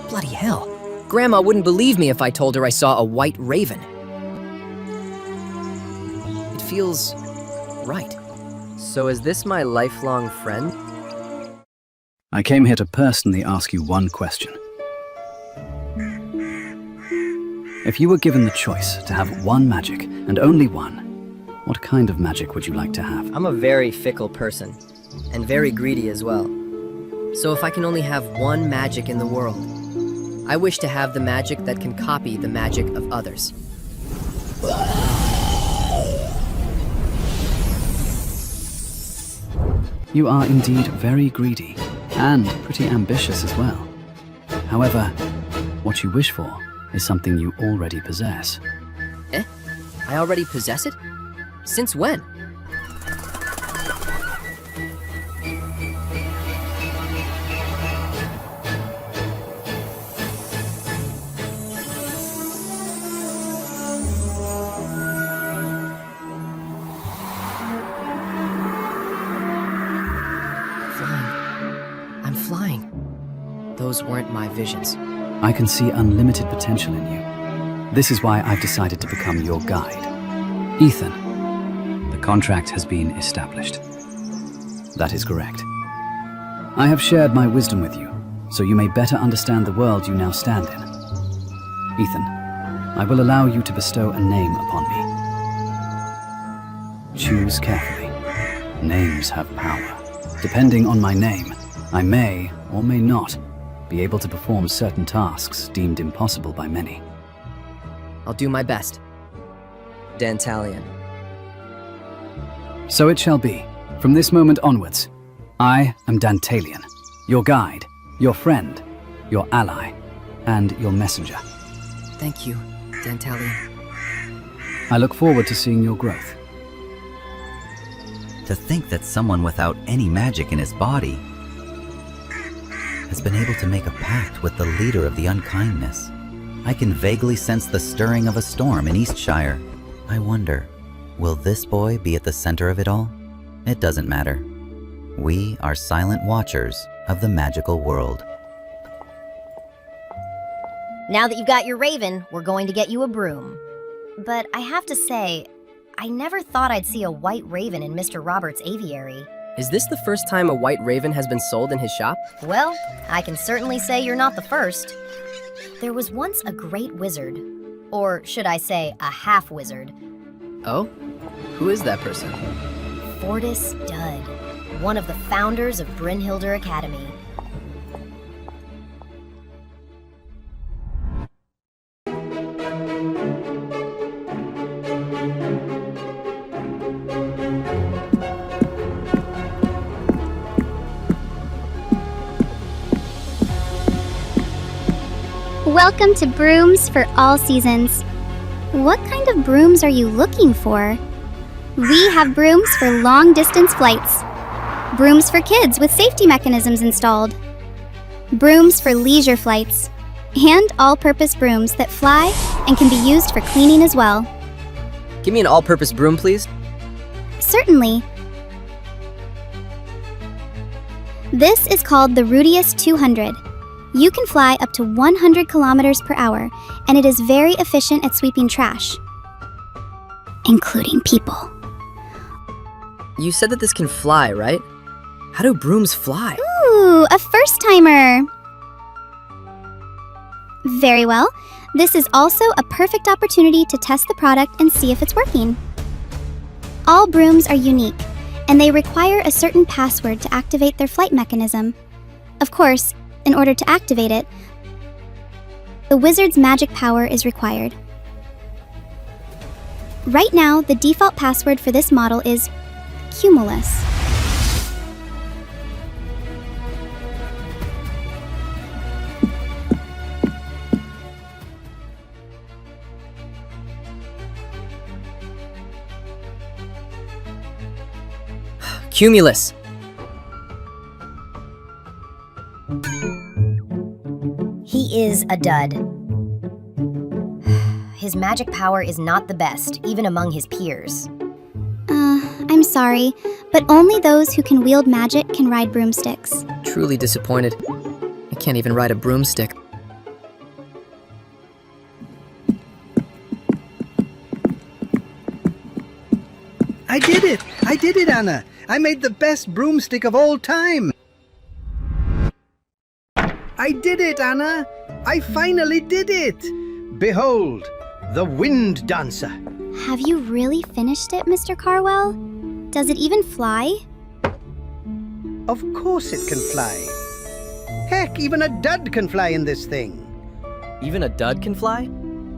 Bloody hell. Grandma wouldn't believe me if I told her I saw a white raven. It feels right. So is this my lifelong friend? I came here to personally ask you one question. If you were given the choice to have one magic, and only one, what kind of magic would you like to have? I'm a very fickle person, and very greedy as well. So if I can only have one magic in the world, I wish to have the magic that can copy the magic of others. You are indeed very greedy, and pretty ambitious as well. However, what you wish for is something you already possess. Eh? I already possess it? Since when? I'm flying. Those weren't my visions. I can see unlimited potential in you. This is why I've decided to become your guide. Ethan, the contract has been established. That is correct. I have shared my wisdom with you, so you may better understand the world you now stand in. Ethan, I will allow you to bestow a name upon me. Choose carefully. Names have power. Depending on my name, I may or may not be able to perform certain tasks deemed impossible by many. I'll do my best. Dantalion. So it shall be. From this moment onwards, I am Dantalion, your guide, your friend, your ally, and your messenger. Thank you, Dantalion. I look forward to seeing your growth. To think that someone without any magic in his body has been able to make a pact with the leader of the unkindness. I can vaguely sense the stirring of a storm in Eastshire. I wonder, will this boy be at the center of it all? It doesn't matter. We are silent watchers of the magical world. Now that you've got your raven, we're going to get you a broom. But I have to say, I never thought I'd see a white raven in Mr. Roberts' aviary. Is this the first time a white raven has been sold in his shop? Well, I can certainly say you're not the first. There was once a great wizard, or should I say a half-wizard. Oh? Who is that person? Fortis Dud, one of the founders of Brynhildr Academy. Welcome to Brooms for All Seasons. What kind of brooms are you looking for? We have brooms for long-distance flights, brooms for kids with safety mechanisms installed, brooms for leisure flights, and all-purpose brooms that fly and can be used for cleaning as well. Give me an all-purpose broom, please. Certainly. This is called the Rudius 200. You can fly up to 100 kilometers per hour, and it is very efficient at sweeping trash, including people. You said that this can fly, right? How do brooms fly? Ooh, a first-timer! Very well. This is also a perfect opportunity to test the product and see if it's working. All brooms are unique, and they require a certain password to activate their flight mechanism. Of course, in order to activate it, the wizard's magic power is required. Right now, the default password for this model is Cumulus. Cumulus. He is a dud. His magic power is not the best, even among his peers. I'm sorry, but only those who can wield magic can ride broomsticks. Truly disappointed. I can't even ride a broomstick. I did it! I did it, Anna! I made the best broomstick of all time! I did it, Anna! I finally did it! Behold, the Wind Dancer! Have you really finished it, Mr. Carwell? Does it even fly? Of course it can fly. Heck, even a dud can fly in this thing. Even a dud can fly?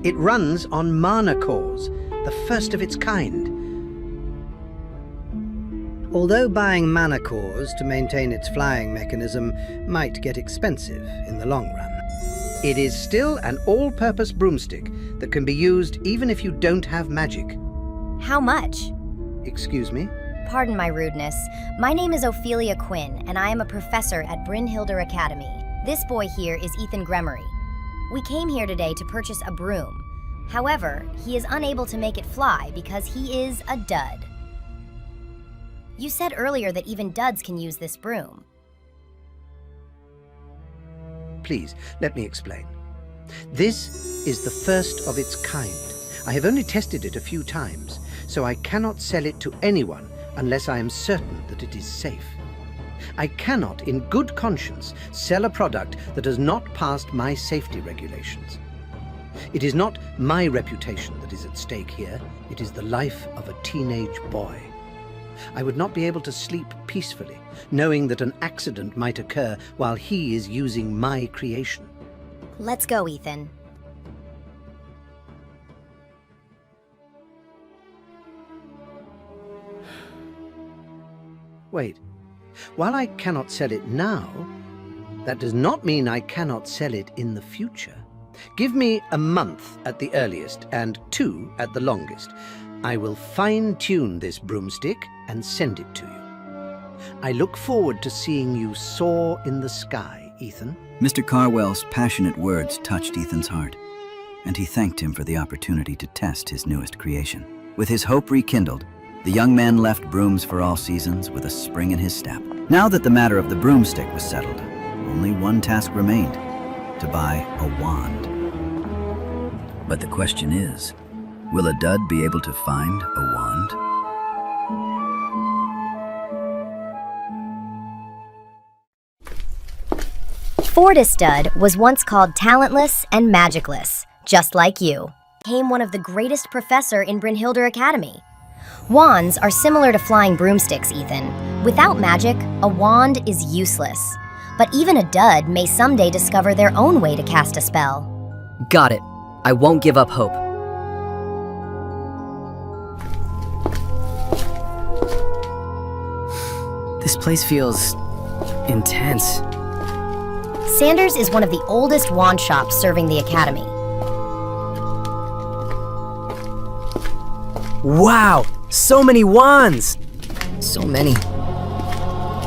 It runs on mana cores, the first of its kind. Although buying mana cores to maintain its flying mechanism might get expensive in the long run, it is still an all-purpose broomstick that can be used even if you don't have magic. How much? Excuse me? Pardon my rudeness. My name is Ophelia Quinn, and I am a professor at Brynhildr Academy. This boy here is Ethan Gremery. We came here today to purchase a broom. However, he is unable to make it fly because he is a dud. You said earlier that even duds can use this broom. Please, let me explain. This is the first of its kind. I have only tested it a few times, so I cannot sell it to anyone unless I am certain that it is safe. I cannot, in good conscience, sell a product that has not passed my safety regulations. It is not my reputation that is at stake here. It is the life of a teenage boy. I would not be able to sleep peacefully, knowing that an accident might occur while he is using my creation. Let's go, Ethan. Wait, while I cannot sell it now, that does not mean I cannot sell it in the future. Give me a month at the earliest and 2 at the longest. I will fine-tune this broomstick and send it to you. I look forward to seeing you soar in the sky, Ethan. Mr. Carwell's passionate words touched Ethan's heart, and he thanked him for the opportunity to test his newest creation. With his hope rekindled, the young man left Brooms for All Seasons with a spring in his step. Now that the matter of the broomstick was settled, only one task remained: to buy a wand. But the question is, will a dud be able to find a wand? Fortistud was once called talentless and magicless, just like you. Became one of the greatest professor in Brynhildr Academy. Wands are similar to flying broomsticks, Ethan. Without magic, a wand is useless. But even a dud may someday discover their own way to cast a spell. Got it. I won't give up hope. This place feels intense. Sanders is one of the oldest wand shops serving the Academy. Wow! So many wands! So many.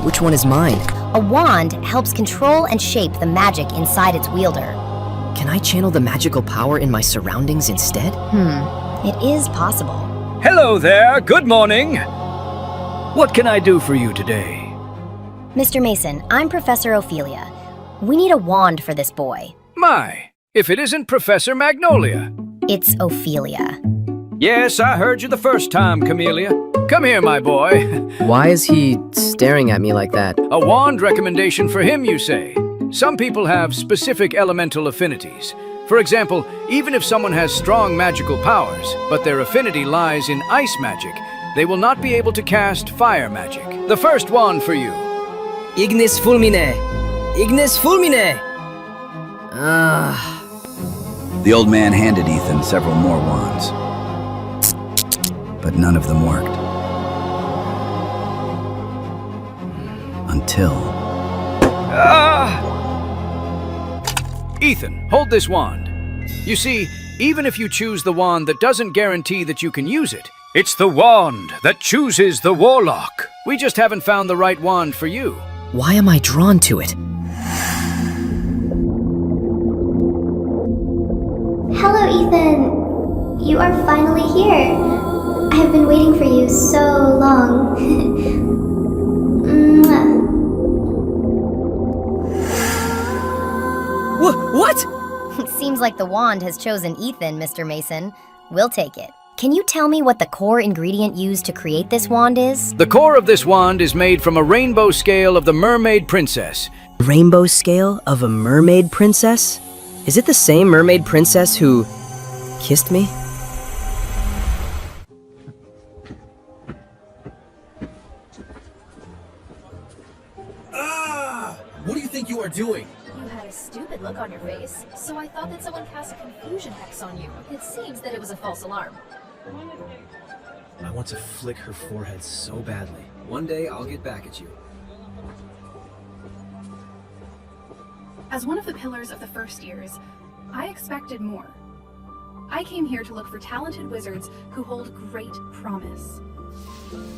Which one is mine? A wand helps control and shape the magic inside its wielder. Can I channel the magical power in my surroundings instead? It is possible. Hello there, good morning. What can I do for you today? Mr. Mason, I'm Professor Ophelia. We need a wand for this boy. My, if it isn't Professor Magnolia. It's Ophelia. Yes, I heard you the first time, Camellia. Come here, my boy. Why is he staring at me like that? A wand recommendation for him, you say? Some people have specific elemental affinities. For example, even if someone has strong magical powers, but their affinity lies in ice magic, they will not be able to cast fire magic. The first wand for you. Ignis fulmine! Ignis fulmine! The old man handed Ethan several more wands, but none of them worked. Until... Ethan, hold this wand. You see, even if you choose the wand that doesn't guarantee that you can use it, it's the wand that chooses the warlock. We just haven't found the right wand for you. Why am I drawn to it? Hello, Ethan. You are finally here. I have been waiting for you so long. Mwah. What? Seems like the wand has chosen Ethan, Mr. Mason. We'll take it. Can you tell me what the core ingredient used to create this wand is? The core of this wand is made from a rainbow scale of the mermaid princess. Rainbow scale of a mermaid princess? Is it the same mermaid princess who kissed me? What do you think you are doing? You had a stupid look on your face, so I thought that someone cast a confusion hex on you. It seems that it was a false alarm. I want to flick her forehead so badly. One day I'll get back at you. As one of the pillars of the first years, I expected more. I came here to look for talented wizards who hold great promise.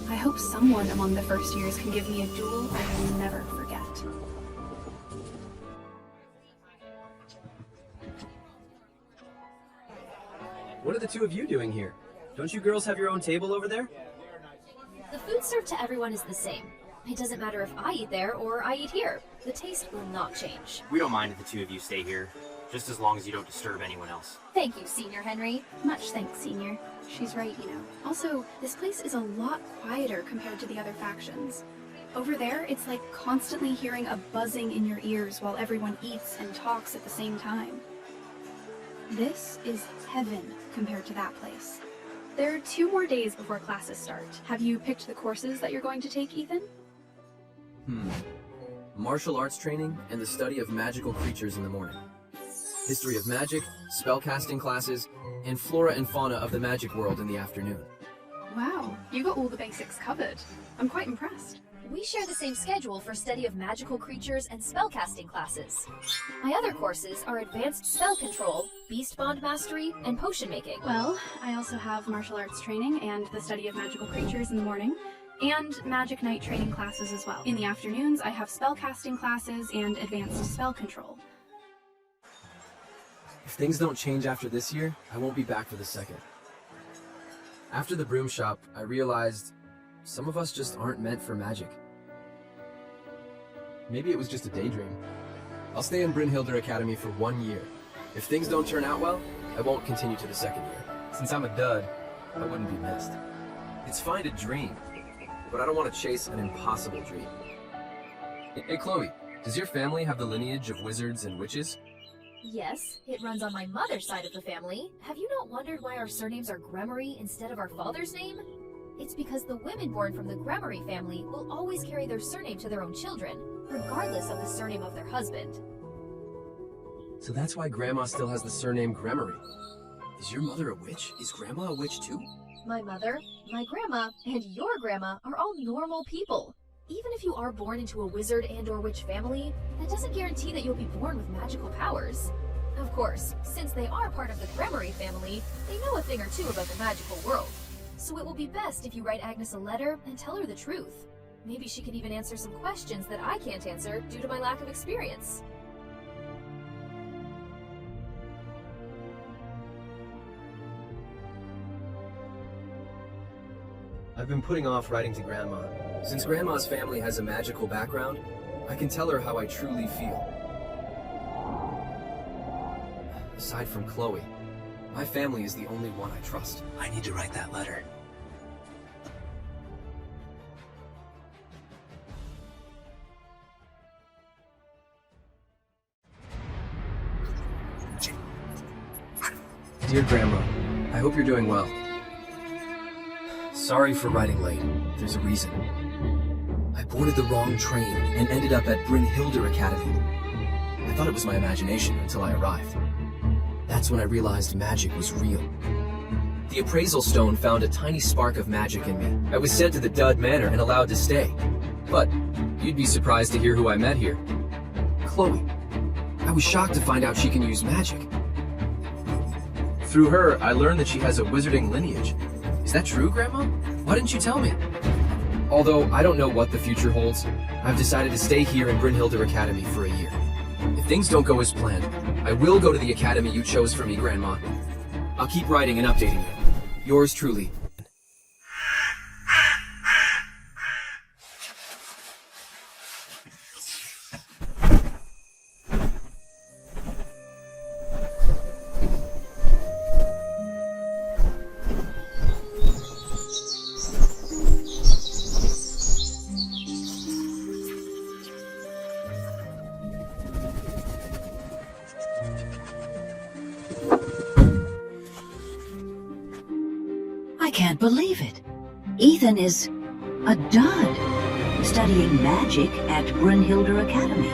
I hope someone among the first years can give me a jewel I will never forget. What are the two of you doing here? Don't you girls have your own table over there? The food served to everyone is the same. It doesn't matter if I eat there or I eat here. The taste will not change. We don't mind if the two of you stay here, just as long as you don't disturb anyone else. Thank you, Senior Henry. Much thanks, Senior. She's right, you know. Also, this place is a lot quieter compared to the other factions. Over there, it's like constantly hearing a buzzing in your ears while everyone eats and talks at the same time. This is heaven compared to that place. There are 2 more days before classes start. Have you picked the courses that you're going to take, Ethan? Martial arts training and the study of magical creatures in the morning. History of magic, spellcasting classes, and flora and fauna of the magic world in the afternoon. Wow, you got all the basics covered. I'm quite impressed. We share the same schedule for study of magical creatures and spellcasting classes. My other courses are advanced spell control, beast bond mastery, and potion making. Well, I also have martial arts training and the study of magical creatures in the morning, and magic night training classes as well. In the afternoons, I have spellcasting classes and advanced spell control. If things don't change after this year, I won't be back for the second. After the broom shop, I realized some of us just aren't meant for magic. Maybe it was just a daydream. I'll stay in Brynhildr Academy for 1 year. If things don't turn out well, I won't continue to the second year. Since I'm a dud, I wouldn't be missed. It's fine to dream, but I don't want to chase an impossible dream. Hey Chloe, does your family have the lineage of wizards and witches? Yes, it runs on my mother's side of the family. Have you not wondered why our surnames are Gremory instead of our father's name? It's because the women born from the Gremory family will always carry their surname to their own children, regardless of the surname of their husband. So that's why Grandma still has the surname Gremory. Is your mother a witch? Is Grandma a witch too? My mother, my grandma, and your grandma are all normal people. Even if you are born into a wizard and or witch family, that doesn't guarantee that you'll be born with magical powers. Of course, since they are part of the Gremory family, they know a thing or two about the magical world. So it will be best if you write Agnes a letter and tell her the truth. Maybe she can even answer some questions that I can't answer due to my lack of experience. I've been putting off writing to Grandma. Since Grandma's family has a magical background, I can tell her how I truly feel. Aside from Chloe, my family is the only one I trust. I need to write that letter. Dear Grandma, I hope you're doing well. Sorry for writing late. There's a reason. I boarded the wrong train and ended up at Brynhildr Academy. I thought it was my imagination until I arrived. That's when I realized magic was real. The appraisal stone found a tiny spark of magic in me. I was sent to the Dud Manor and allowed to stay. But you'd be surprised to hear who I met here. Chloe. I was shocked to find out she can use magic. Through her, I learned that she has a wizarding lineage. Is that true, Grandma? Why didn't you tell me? Although I don't know what the future holds, I've decided to stay here in Brynhildr Academy for a year. If things don't go as planned, I will go to the academy you chose for me, Grandma. I'll keep writing and updating you. Yours truly. I can't believe it. Ethan is a dud, studying magic at Brynhildr Academy.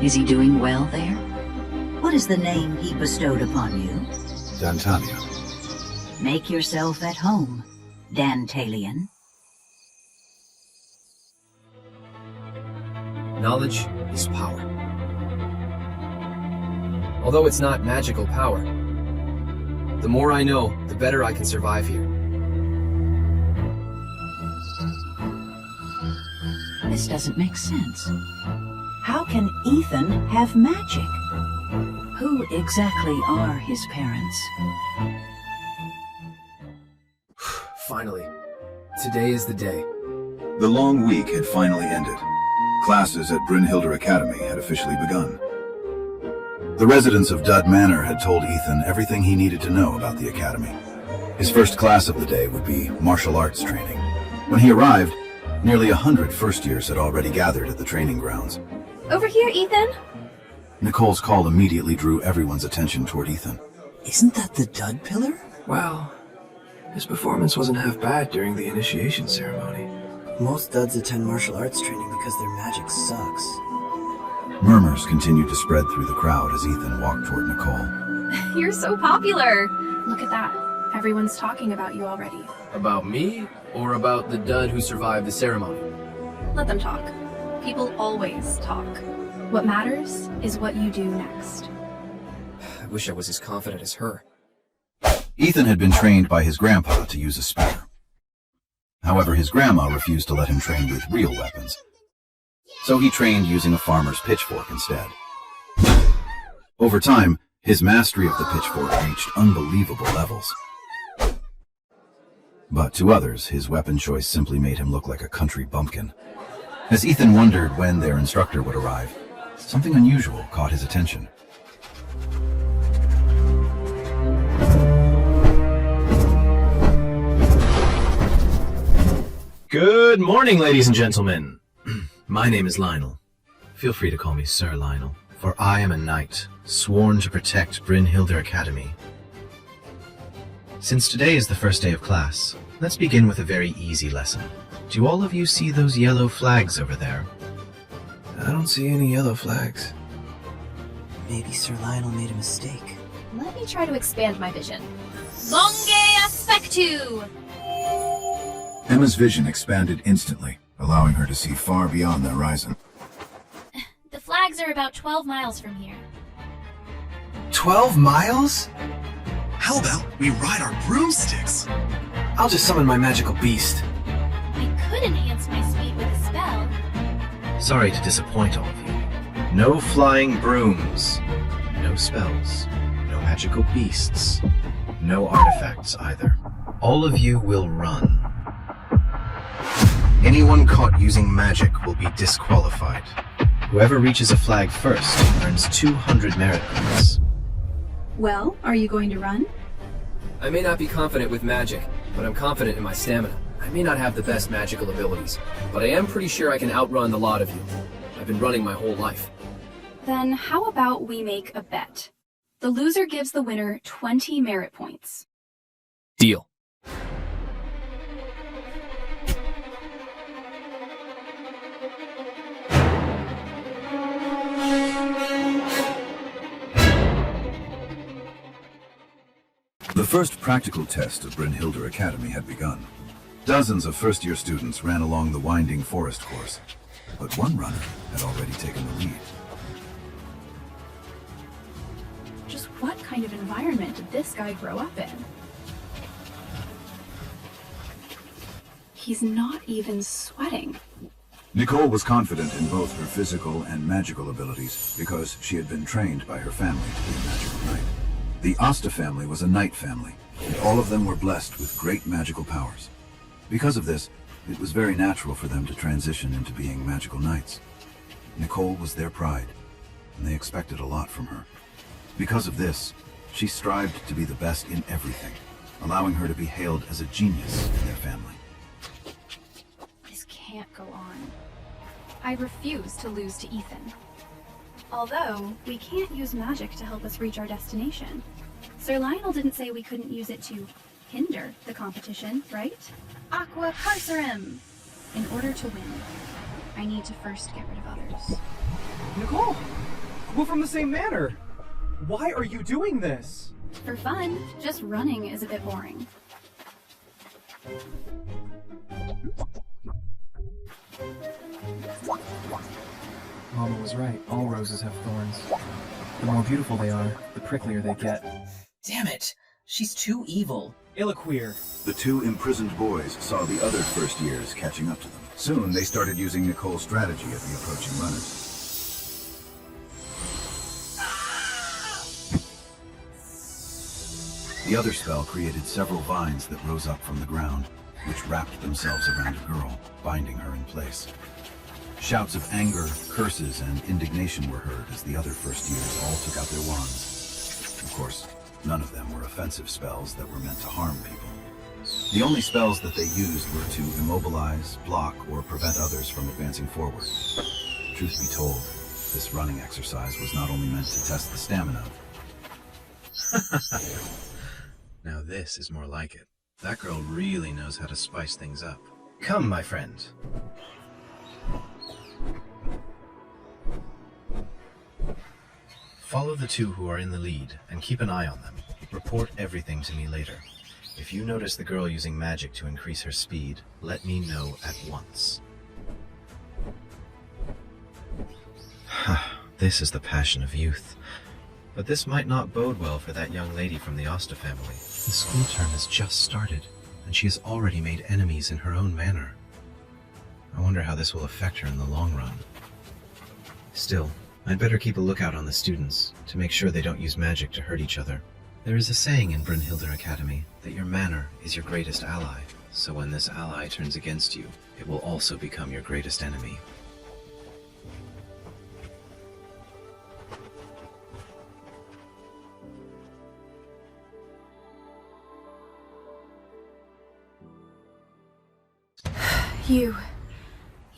Is he doing well there? What is the name he bestowed upon you? D'Antonio. Make yourself at home, Dantalian. Knowledge is power. Although it's not magical power, the more I know, the better I can survive here. This doesn't make sense. How can Ethan have magic? Who exactly are his parents? Finally, today is the day. The long week had finally ended. Classes at Brynhildr Academy had officially begun. The residents of Dud Manor had told Ethan everything he needed to know about the academy. His first class of the day would be martial arts training. When he arrived, nearly 100 first-years had already gathered at the training grounds. Over here, Ethan. Nicole's call immediately drew everyone's attention toward Ethan. Isn't that the Dud Pillar? Well, his performance wasn't half bad during the initiation ceremony. Most duds attend martial arts training because their magic sucks. Murmurs continued to spread through the crowd as Ethan walked toward Nicole. You're so popular. Look at that. Everyone's talking about you already. About me, or about the dud who survived the ceremony? Let them talk. People always talk. What matters is what you do next. I wish I was as confident as her. Ethan had been trained by his grandpa to use a spear. However, his grandma refused to let him train with real weapons. So he trained using a farmer's pitchfork instead. Over time, his mastery of the pitchfork reached unbelievable levels. But to others, his weapon choice simply made him look like a country bumpkin. As Ethan wondered when their instructor would arrive, something unusual caught his attention. Good morning, ladies and gentlemen. My name is Lionel. Feel free to call me Sir Lionel, for I am a knight, sworn to protect Brynhildr Academy. Since today is the first day of class, let's begin with a very easy lesson. Do all of you see those yellow flags over there? I don't see any yellow flags. Maybe Sir Lionel made a mistake. Let me try to expand my vision. Longe aspectu! Emma's vision expanded instantly, allowing her to see far beyond the horizon. The flags are about 12 miles from here. 12 miles? How about we ride our broomsticks? I'll just summon my magical beast. I could enhance my speed with a spell. Sorry to disappoint all of you. No flying brooms, no spells, no magical beasts, no artifacts either. All of you will run. Anyone caught using magic will be disqualified. Whoever reaches a flag first earns 200 merit points. Well, are you going to run? I may not be confident with magic, but I'm confident in my stamina. I may not have the best magical abilities, but I am pretty sure I can outrun the lot of you. I've been running my whole life. Then how about we make a bet? The loser gives the winner 20 merit points. Deal. The first practical test of Brynhildr Academy had begun. Dozens of first-year students ran along the winding forest course, but one runner had already taken the lead. Just what kind of environment did this guy grow up in? He's not even sweating. Nicole was confident in both her physical and magical abilities because she had been trained by her family to be a magical knight. The Asta family was a knight family, and all of them were blessed with great magical powers. Because of this, it was very natural for them to transition into being magical knights. Nicole was their pride, and they expected a lot from her. Because of this, she strived to be the best in everything, allowing her to be hailed as a genius in their family. This can't go on. I refuse to lose to Ethan. Although, we can't use magic to help us reach our destination. Sir Lionel didn't say we couldn't use it to hinder the competition, right? Aqua Carcerum! In order to win, I need to first get rid of others. Nicole! We're from the same manor! Why are you doing this? For fun, just running is a bit boring. Mama was right. All roses have thorns. The more beautiful they are, the pricklier they get. Damn it! She's too evil. Illaqueer. The two imprisoned boys saw the other first years catching up to them. Soon they started using Nicole's strategy at the approaching runners. The other spell created several vines that rose up from the ground, which wrapped themselves around a girl, binding her in place. Shouts of anger, curses, and indignation were heard as the other first years all took out their wands. Of course, none of them were offensive spells that were meant to harm people. The only spells that they used were to immobilize, block, or prevent others from advancing forward. Truth be told, this running exercise was not only meant to test the stamina. Now this is more like it. That girl really knows how to spice things up. Come, my friend. Follow the two who are in the lead and keep an eye on them. Report everything to me later. If you notice the girl using magic to increase her speed, let me know at once. This is the passion of youth. But this might not bode well for that young lady from the Asta family. The school term has just started, and she has already made enemies in her own manor. I wonder how this will affect her in the long run. Still, I'd better keep a lookout on the students, to make sure they don't use magic to hurt each other. There is a saying in Brynhildr Academy that your manor is your greatest ally, so when this ally turns against you, it will also become your greatest enemy.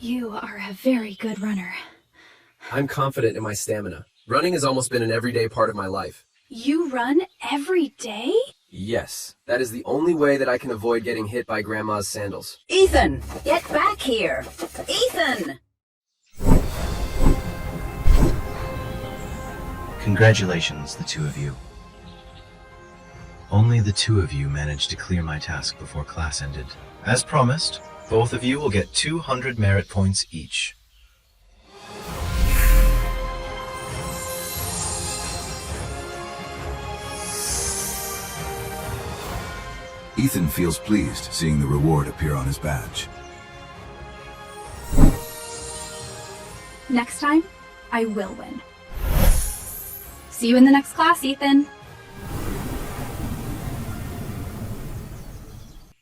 You are a very good runner. I'm confident in my stamina. Running has almost been an everyday part of my life. You run every day? Yes, that is the only way that I can avoid getting hit by Grandma's sandals. Ethan, get back here! Ethan! Congratulations, the two of you. Only the two of you managed to clear my task before class ended. As promised, both of you will get 200 merit points each. Ethan feels pleased seeing the reward appear on his badge. Next time, I will win. See you in the next class, Ethan.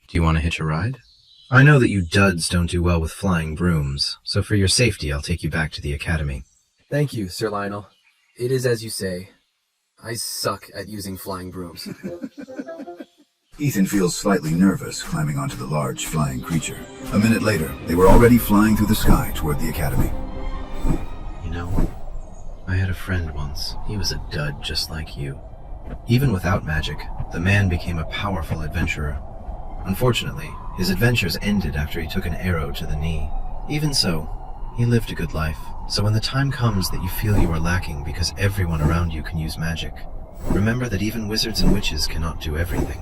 Do you want to hitch a ride? I know that you duds don't do well with flying brooms, so for your safety I'll take you back to the academy. Thank you, Sir Lionel. It is as you say. I suck at using flying brooms. Ethan feels slightly nervous climbing onto the large flying creature. A minute later, they were already flying through the sky toward the academy. You know, I had a friend once. He was a dud just like you. Even without magic, the man became a powerful adventurer. Unfortunately, his adventures ended after he took an arrow to the knee. Even so, he lived a good life. So when the time comes that you feel you are lacking because everyone around you can use magic, remember that even wizards and witches cannot do everything.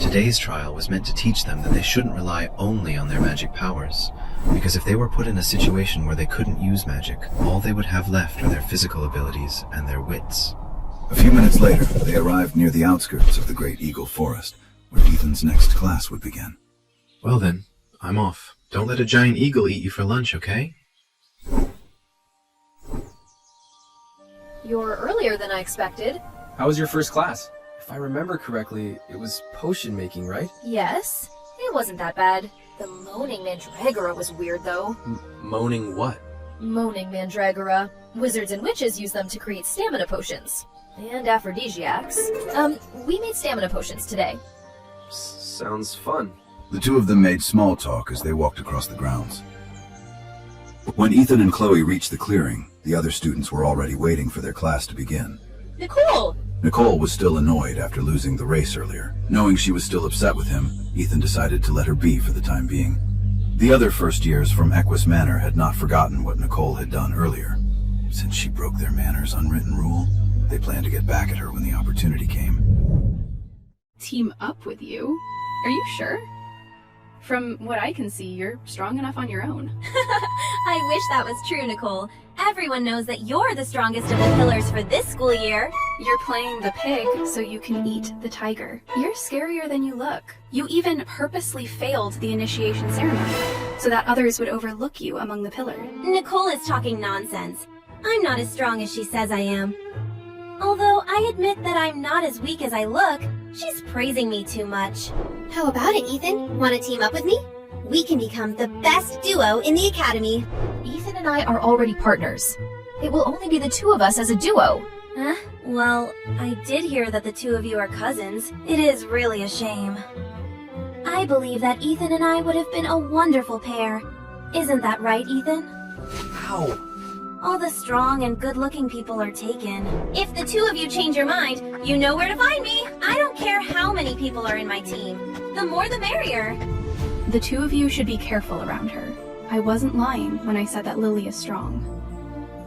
Today's trial was meant to teach them that they shouldn't rely only on their magic powers, because if they were put in a situation where they couldn't use magic, all they would have left are their physical abilities and their wits. A few minutes later, they arrived near the outskirts of the Great Eagle Forest, where Ethan's next class would begin. Well then, I'm off. Don't let a giant eagle eat you for lunch, okay? You're earlier than I expected. How was your first class? If I remember correctly, it was potion making, right? Yes. It wasn't that bad. The moaning mandragora was weird, though. Moaning what? Moaning mandragora. Wizards and witches use them to create stamina potions. And aphrodisiacs. We made stamina potions today. Sounds fun. The two of them made small talk as they walked across the grounds. When Ethan and Chloe reached the clearing, the other students were already waiting for their class to begin. Nicole! Nicole was still annoyed after losing the race earlier. Knowing she was still upset with him, Ethan decided to let her be for the time being. The other first years from Equus Manor had not forgotten what Nicole had done earlier. Since she broke their manor's unwritten rule, they planned to get back at her when the opportunity came. Team up with you? Are you sure? From what I can see, you're strong enough on your own. I wish that was true, Nicole. Everyone knows that you're the strongest of the pillars for this school year. You're playing the pig so you can eat the tiger. You're scarier than you look. You even purposely failed the initiation ceremony so that others would overlook you among the pillars. Nicole is talking nonsense. I'm not as strong as she says I am. Although I admit that I'm not as weak as I look, she's praising me too much. How about it, Ethan? Want to team up with me? We can become the best duo in the academy. Ethan and I are already partners. It will only be the two of us as a duo. Huh? Well, I did hear that the two of you are cousins. It is really a shame. I believe that Ethan and I would have been a wonderful pair. Isn't that right, Ethan? How? All the strong and good-looking people are taken. If the two of you change your mind, you know where to find me. I don't care how many people are in my team. The more the merrier. The two of you should be careful around her. I wasn't lying when I said that Lily is strong.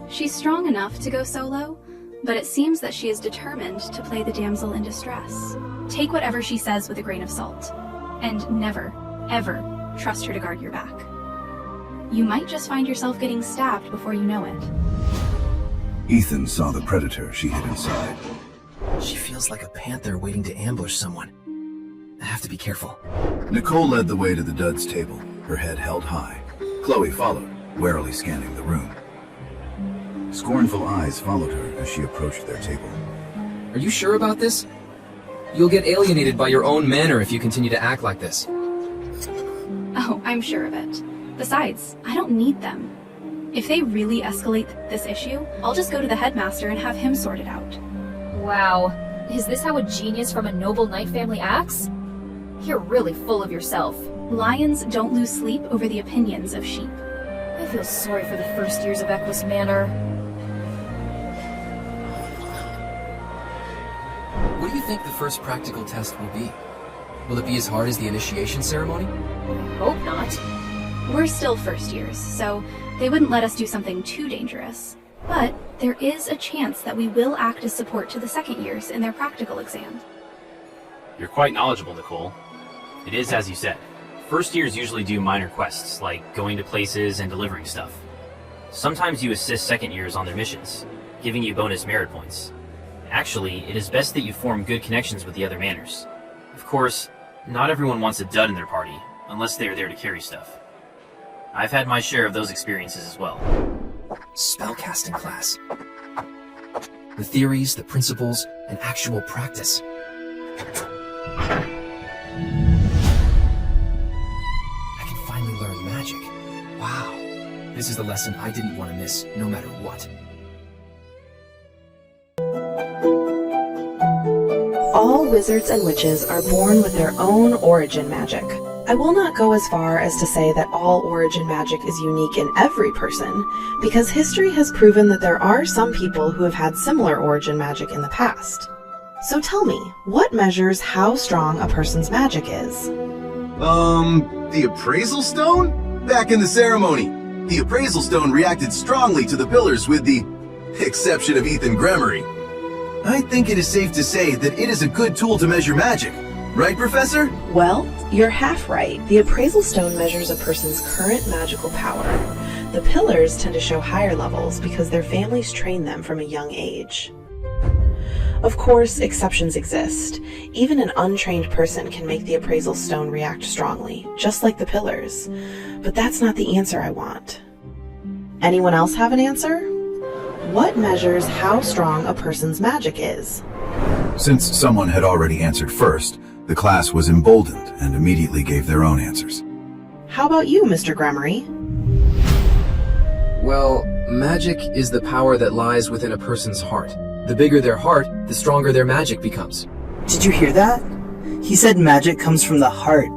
She's strong enough to go solo, but it seems that she is determined to play the damsel in distress. Take whatever she says with a grain of salt, and never, ever trust her to guard your back. You might just find yourself getting stabbed before you know it. Ethan saw the predator she hid inside. She feels like a panther waiting to ambush someone. I have to be careful. Nicole led the way to the Dud's table, her head held high. Chloe followed, warily scanning the room. Scornful eyes followed her as she approached their table. Are you sure about this? You'll get alienated by your own manor if you continue to act like this. Oh, I'm sure of it. Besides, I don't need them. If they really escalate this issue, I'll just go to the headmaster and have him sort it out. Wow. Is this how a genius from a noble knight family acts? You're really full of yourself. Lions don't lose sleep over the opinions of sheep. I feel sorry for the first years of Equus Manor. What do you think the first practical test will be? Will it be as hard as the initiation ceremony? I hope not. We're still first years, so they wouldn't let us do something too dangerous. But there is a chance that we will act as support to the second years in their practical exam. You're quite knowledgeable, Nicole. It is as you said. First years usually do minor quests, like going to places and delivering stuff. Sometimes you assist second years on their missions, giving you bonus merit points. Actually, it is best that you form good connections with the other manors. Of course, not everyone wants a dud in their party, unless they are there to carry stuff. I've had my share of those experiences as well. Spellcasting class. The theories, the principles, and actual practice. I can finally learn magic. Wow. This is the lesson I didn't want to miss, no matter what. All wizards and witches are born with their own origin magic. I will not go as far as to say that all origin magic is unique in every person, because history has proven that there are some people who have had similar origin magic in the past. So tell me, what measures how strong a person's magic is? The appraisal stone? Back in the ceremony, the appraisal stone reacted strongly to the pillars with the exception of Ethan Gremory. I think it is safe to say that it is a good tool to measure magic. Right, Professor? Well, you're half right. The appraisal stone measures a person's current magical power. The pillars tend to show higher levels because their families train them from a young age. Of course, exceptions exist. Even an untrained person can make the appraisal stone react strongly, just like the pillars. But that's not the answer I want. Anyone else have an answer? What measures how strong a person's magic is? Since someone had already answered first, the class was emboldened and immediately gave their own answers. How about you, Mr. Gremory? Well, magic is the power that lies within a person's heart. The bigger their heart, the stronger their magic becomes. Did you hear that? He said magic comes from the heart.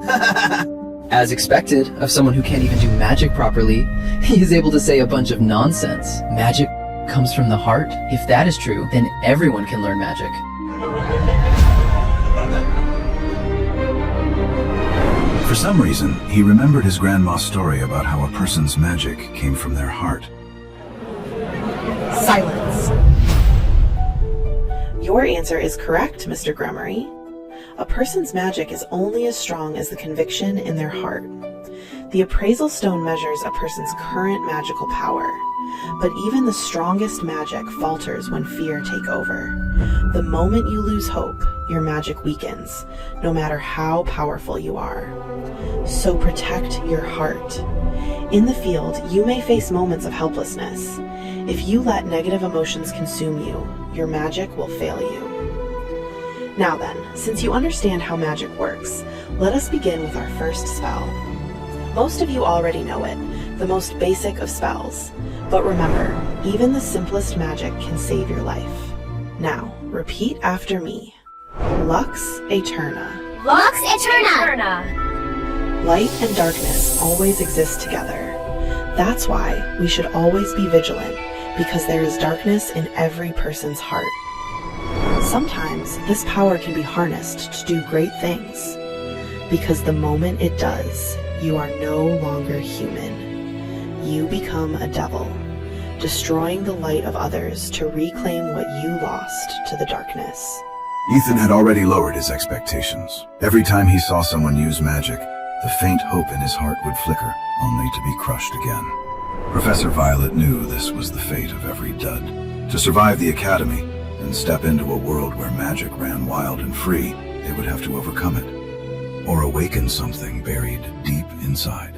As expected, of someone who can't even do magic properly, he is able to say a bunch of nonsense. Magic comes from the heart? If that is true, then everyone can learn magic. For some reason, he remembered his grandma's story about how a person's magic came from their heart. Silence. Your answer is correct, Mr. Gremory. A person's magic is only as strong as the conviction in their heart. The appraisal stone measures a person's current magical power, but even the strongest magic falters when fear takes over. The moment you lose hope, your magic weakens, no matter how powerful you are. So protect your heart. In the field, you may face moments of helplessness. If you let negative emotions consume you, your magic will fail you. Now then, since you understand how magic works, let us begin with our first spell. Most of you already know it, the most basic of spells. But remember, even the simplest magic can save your life. Now, repeat after me. Lux Aeterna. Lux Aeterna! Light and darkness always exist together. That's why we should always be vigilant, because there is darkness in every person's heart. Sometimes this power can be harnessed to do great things, because the moment it does, you are no longer human. You become a devil, destroying the light of others to reclaim what you lost to the darkness. Ethan had already lowered his expectations. Every time he saw someone use magic, the faint hope in his heart would flicker, only to be crushed again. Professor Violet knew this was the fate of every dud. To survive the academy and step into a world where magic ran wild and free, they would have to overcome it, or awaken something buried deep inside.